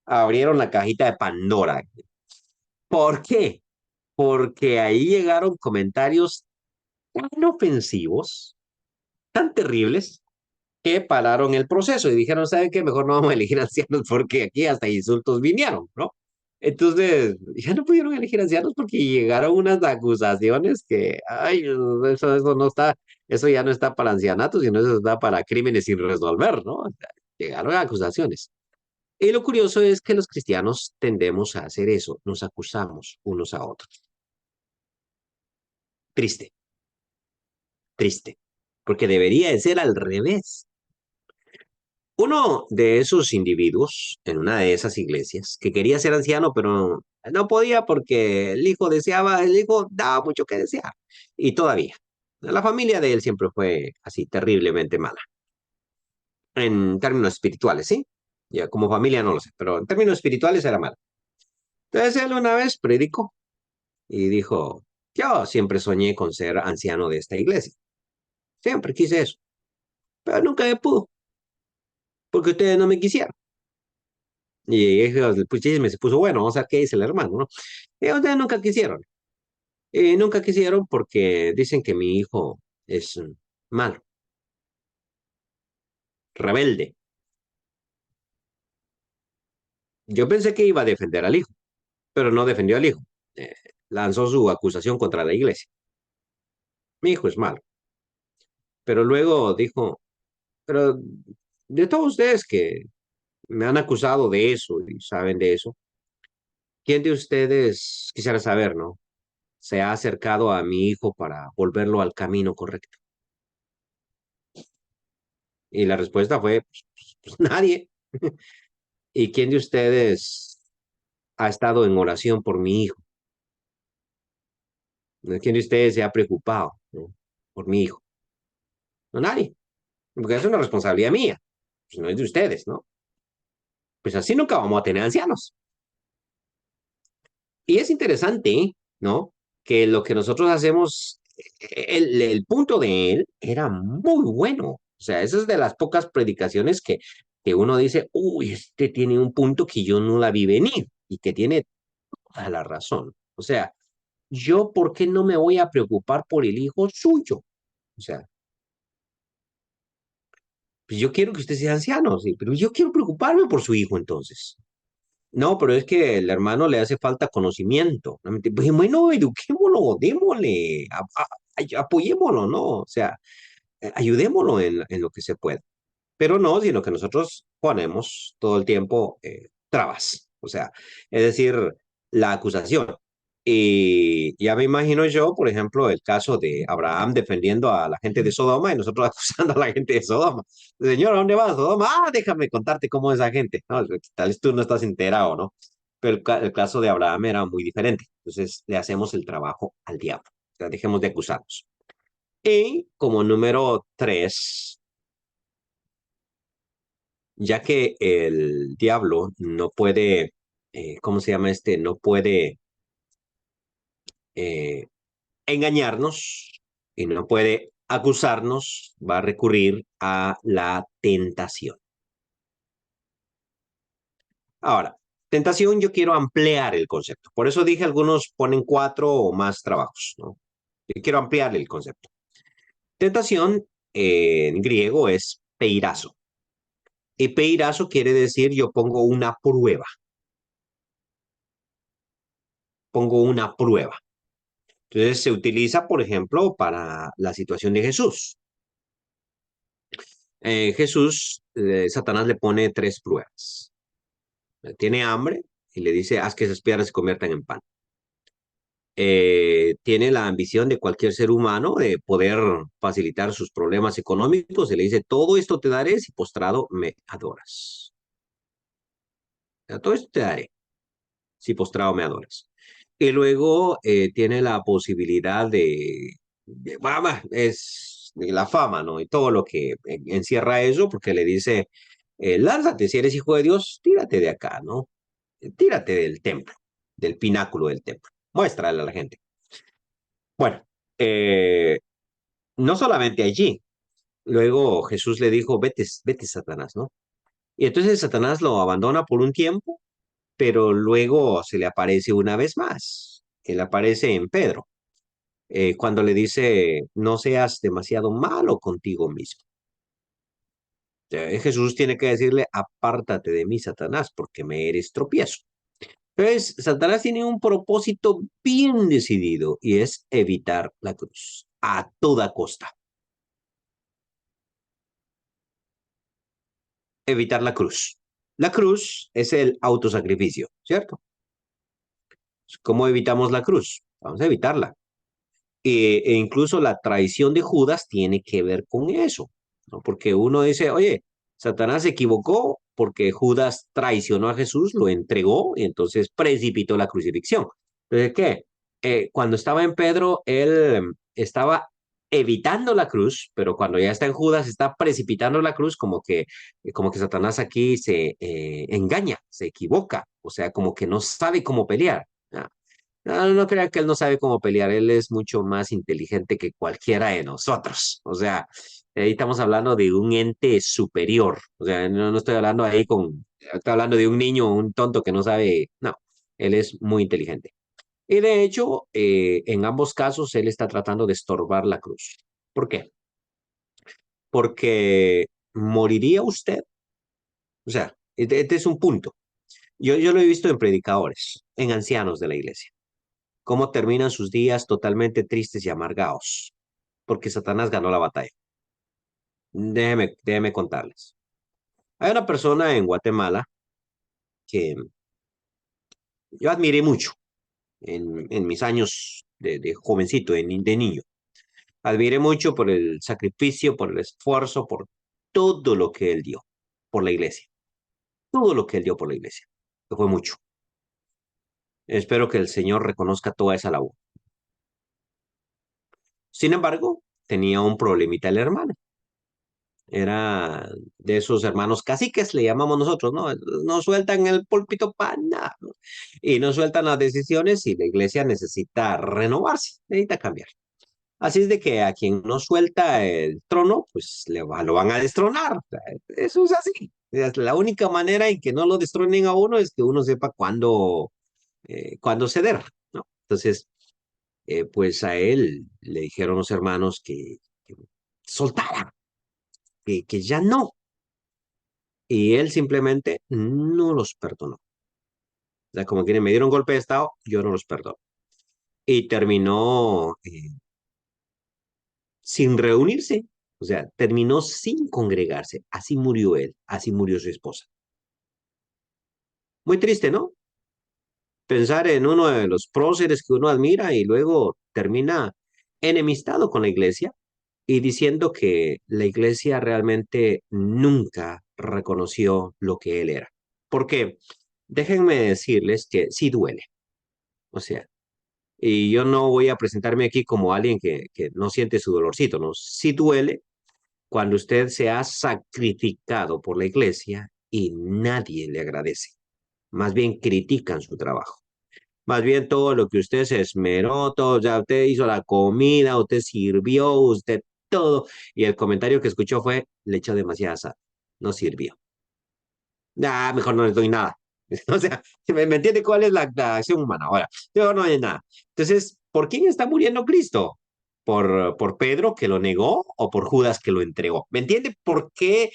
abrieron la cajita de Pandora. ¿Por qué? Porque ahí llegaron comentarios tan ofensivos, tan terribles, que pararon el proceso y dijeron, ¿saben qué? Mejor no vamos a elegir ancianos porque aquí hasta insultos vinieron, ¿no? Entonces, ya no pudieron elegir ancianos porque llegaron unas acusaciones que, ay, eso no está, eso ya no está para ancianatos, sino eso está para crímenes sin resolver, ¿no? O sea, llegaron acusaciones. Y lo curioso es que los cristianos tendemos a hacer eso, nos acusamos unos a otros. Triste, triste, porque debería de ser al revés. Uno de esos individuos en una de esas iglesias que quería ser anciano, pero no podía porque el hijo deseaba, el hijo daba mucho que desear. Y todavía. La familia de él siempre fue así terriblemente mala. En términos espirituales, ¿sí? Ya como familia no lo sé, pero en términos espirituales era mala. Entonces él una vez predicó y dijo, yo siempre soñé con ser anciano de esta iglesia. Siempre quise eso, pero nunca me pudo, porque ustedes no me quisieron. Y el chisme se puso bueno, vamos a ver qué dice el hermano, ¿no? Y ustedes nunca quisieron. Y nunca quisieron porque dicen que mi hijo es malo, rebelde. Yo pensé que iba a defender al hijo, pero no defendió al hijo. Eh, Lanzó su acusación contra la iglesia. Mi hijo es malo. Pero luego dijo, pero de todos ustedes que me han acusado de eso y saben de eso, ¿quién de ustedes, quisiera saber, ¿no? Se ha acercado a mi hijo para volverlo al camino correcto. Y la respuesta fue, pues, nadie. ¿Y quién de ustedes ha estado en oración por mi hijo? ¿Quién de ustedes se ha preocupado, ¿no? Por mi hijo? No, nadie, porque es una responsabilidad mía, pues no es de ustedes, ¿no? Pues así nunca vamos a tener ancianos. Y es interesante, ¿no? Que lo que nosotros hacemos, el punto de él era muy bueno. O sea, esa es de las pocas predicaciones que uno dice, uy, este tiene un punto que yo no la vi venir y que tiene toda la razón. O sea, yo, ¿por qué no me voy a preocupar por el hijo suyo? O sea, pues yo quiero que usted sea anciano, sí, pero yo quiero preocuparme por su hijo entonces. No, pero es que el hermano le hace falta conocimiento. No, pues, bueno, eduquémoslo, démosle, apoyémoslo, ¿no? O sea, ayudémoslo en lo que se pueda. Pero no, sino que nosotros ponemos todo el tiempo trabas. O sea, es decir, la acusación. Y ya me imagino yo, por ejemplo, el caso de Abraham defendiendo a la gente de Sodoma y nosotros acusando a la gente de Sodoma. Señor, ¿a dónde vas, Sodoma? Ah, déjame contarte cómo es esa gente. No, tal vez tú no estás enterado, ¿no? Pero el caso de Abraham era muy diferente. Entonces le hacemos el trabajo al diablo. O sea, dejemos de acusarnos. Y como número tres, ya que el diablo no puede, ¿cómo se llama este? No puede eh, engañarnos y no puede acusarnos, va a recurrir a la tentación. Ahora, tentación yo quiero ampliar el concepto. Por eso dije algunos ponen cuatro o más trabajos, ¿no? Yo quiero ampliar el concepto. Tentación en griego es peirazo. Y peirazo quiere decir yo pongo una prueba, pongo una prueba. Entonces se utiliza, por ejemplo, para la situación de Jesús. Jesús, Satanás le pone tres pruebas. Tiene hambre y le dice, haz que esas piedras se conviertan en pan. Tiene la ambición de cualquier ser humano de poder facilitar sus problemas económicos y le dice, todo esto te daré si postrado me adoras. O sea, todo esto te daré si postrado me adoras. Y luego tiene la posibilidad es de la fama, ¿no? Y todo lo que encierra eso, porque le dice, Lánzate, si eres hijo de Dios, tírate de acá, ¿no? Tírate del templo, del pináculo del templo. Muéstrale a la gente. Bueno, eh, no solamente allí. Luego Jesús le dijo, vete, vete, Satanás, ¿no? Y entonces Satanás lo abandona por un tiempo, pero luego se le aparece una vez más. Él aparece en Pedro, cuando le dice, no seas demasiado malo contigo mismo. Jesús tiene que decirle, apártate de mí, Satanás, porque me eres tropiezo. Entonces, Satanás tiene un propósito bien decidido y es evitar la cruz a toda costa. Evitar la cruz. La cruz es el autosacrificio, ¿cierto? ¿Cómo evitamos la cruz? Vamos a evitarla. E incluso la traición de Judas tiene que ver con eso, ¿no? Porque uno dice, oye, Satanás se equivocó porque Judas traicionó a Jesús, lo entregó y entonces precipitó la crucifixión. Entonces, ¿qué? Cuando estaba en Pedro, él estaba evitando la cruz, pero cuando ya está en Judas, está precipitando la cruz, como que Satanás aquí se engaña, se equivoca, o sea, como que no sabe cómo pelear. ¿No? No, no crea que él no sabe cómo pelear, él es mucho más inteligente que cualquiera de nosotros. O sea, ahí estamos hablando de un ente superior. O sea, no estoy hablando ahí estoy hablando de un niño, un tonto que no sabe. No, él es muy inteligente. Y de hecho, en ambos casos, él está tratando de estorbar la cruz. ¿Por qué? Porque moriría usted. O sea, este es un punto. Yo lo he visto en predicadores, en ancianos de la iglesia cómo terminan sus días totalmente tristes y amargados, porque Satanás ganó la batalla. Déjeme contarles. Hay una persona en Guatemala que yo admiré mucho en mis años de jovencito, de niño. Admiré mucho por el sacrificio, por el esfuerzo, por todo lo que él dio por la iglesia. Todo lo que él dio por la iglesia. Que fue mucho. Espero que el Señor reconozca toda esa labor. Sin embargo, tenía un problemita el hermano. Era de esos hermanos caciques, le llamamos nosotros, ¿no? No sueltan el púlpito para nada, ¿no? Y no sueltan las decisiones y la iglesia necesita renovarse, necesita cambiar. Así es de que a quien no suelta el trono, pues lo van a destronar. O sea, eso es así. La única manera en que no lo destronen a uno es que uno sepa cuándo ceder, ¿no? Entonces, pues a él le dijeron los hermanos que soltara, que ya no. Y él simplemente no los perdonó. O sea, como que me dieron golpe de estado, yo no los perdono. Y terminó sin reunirse. O sea, terminó sin congregarse. Así murió él, así murió su esposa. Muy triste, ¿no? Pensar en uno de los próceres que uno admira y luego termina enemistado con la iglesia y diciendo que la iglesia realmente nunca reconoció lo que él era. Porque déjenme decirles que sí duele. O sea, y yo no voy a presentarme aquí como alguien que no siente su dolorcito, ¿no? Sí duele cuando usted se ha sacrificado por la iglesia y nadie le agradece. Más bien critican su trabajo. Más bien todo lo que usted se esmeró, todo, ya usted hizo la comida, usted sirvió, usted todo. Y el comentario que escuchó fue, le echó demasiada sal, no sirvió. Ah, mejor no les doy nada. O sea, ¿me entiende cuál es la acción humana? Ahora, yo no hay nada. Entonces, ¿por quién está muriendo Cristo? ¿Por Pedro que lo negó o por Judas que lo entregó? ¿Me entiende por qué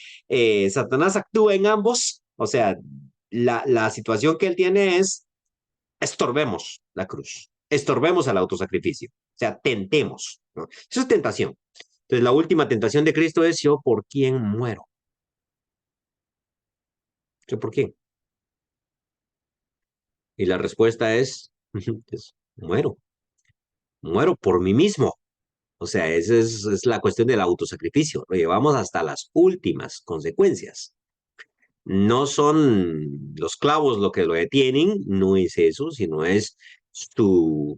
Satanás actúa en ambos? O sea, la situación que él tiene es estorbemos la cruz, estorbemos al autosacrificio, o sea, tentemos, ¿no? Eso es tentación. Entonces, la última tentación de Cristo es yo por quién muero. ¿Yo por quién? Y la respuesta es muero, muero por mí mismo. O sea, esa es la cuestión del autosacrificio. Lo llevamos hasta las últimas consecuencias. No son los clavos lo que lo detienen, no es eso, sino es su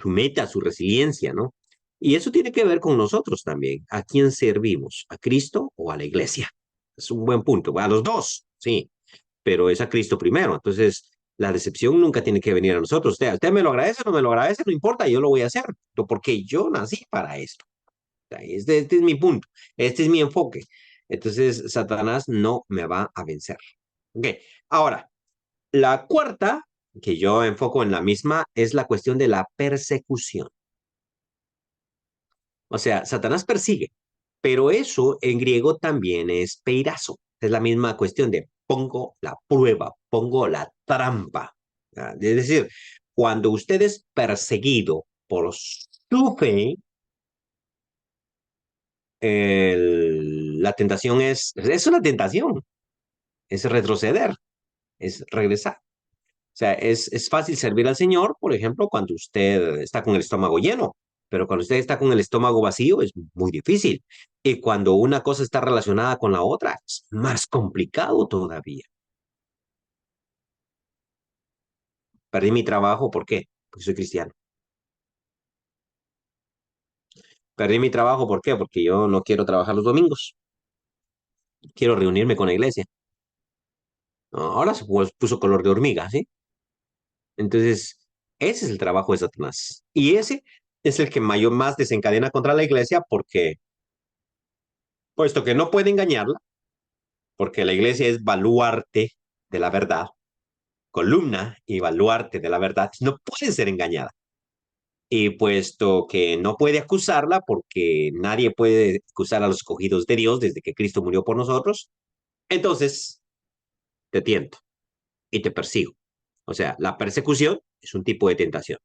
meta, su resiliencia, ¿no? Y eso tiene que ver con nosotros también. ¿A quién servimos? ¿A Cristo o a la iglesia? Es un buen punto. A los dos, sí, pero es a Cristo primero. Entonces, la decepción nunca tiene que venir a nosotros. Usted me lo agradece o no me lo agradece, no importa, yo lo voy a hacer, porque yo nací para esto. Este es mi punto, este es mi enfoque. Entonces, Satanás no me va a vencer. Ok, ahora, la cuarta, que yo enfoco en la misma, es la cuestión de la persecución. O sea, Satanás persigue, pero eso en griego también es peirazo. Es la misma cuestión de pongo la prueba, pongo la trampa. Es decir, cuando usted es perseguido por su fe, la tentación es una tentación, es retroceder, es regresar. O sea, es fácil servir al Señor, por ejemplo, cuando usted está con el estómago lleno, pero cuando usted está con el estómago vacío es muy difícil. Y cuando una cosa está relacionada con la otra, es más complicado todavía. Perdí mi trabajo, ¿por qué? Porque soy cristiano. Perdí mi trabajo, ¿por qué? Porque yo no quiero trabajar los domingos. Quiero reunirme con la iglesia. No, ahora se puso color de hormiga, ¿sí? Entonces, ese es el trabajo de Satanás. Y ese es el que mayor más desencadena contra la iglesia porque, puesto que no puede engañarla, porque la iglesia es baluarte de la verdad, columna y baluarte de la verdad, no puede ser engañada. Y puesto que no puede acusarla, porque nadie puede acusar a los escogidos de Dios desde que Cristo murió por nosotros, entonces te tiento y te persigo. O sea, la persecución es un tipo de tentación.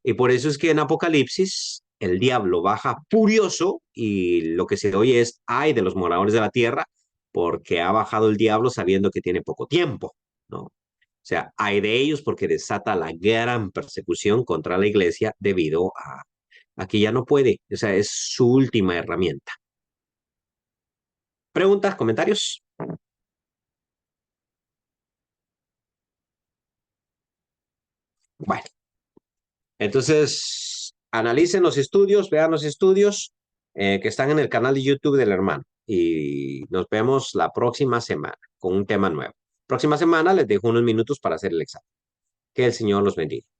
Y por eso es que en Apocalipsis el diablo baja furioso y lo que se oye es, ay de los moradores de la tierra, porque ha bajado el diablo sabiendo que tiene poco tiempo, ¿no? O sea, hay de ellos porque desata la gran persecución contra la iglesia debido a que ya no puede, o sea, es su última herramienta. ¿Preguntas, comentarios? Bueno, entonces analicen los estudios, vean los estudios que están en el canal de YouTube del hermano y nos vemos la próxima semana con un tema nuevo. Próxima semana les dejo unos minutos para hacer el examen. Que el Señor los bendiga.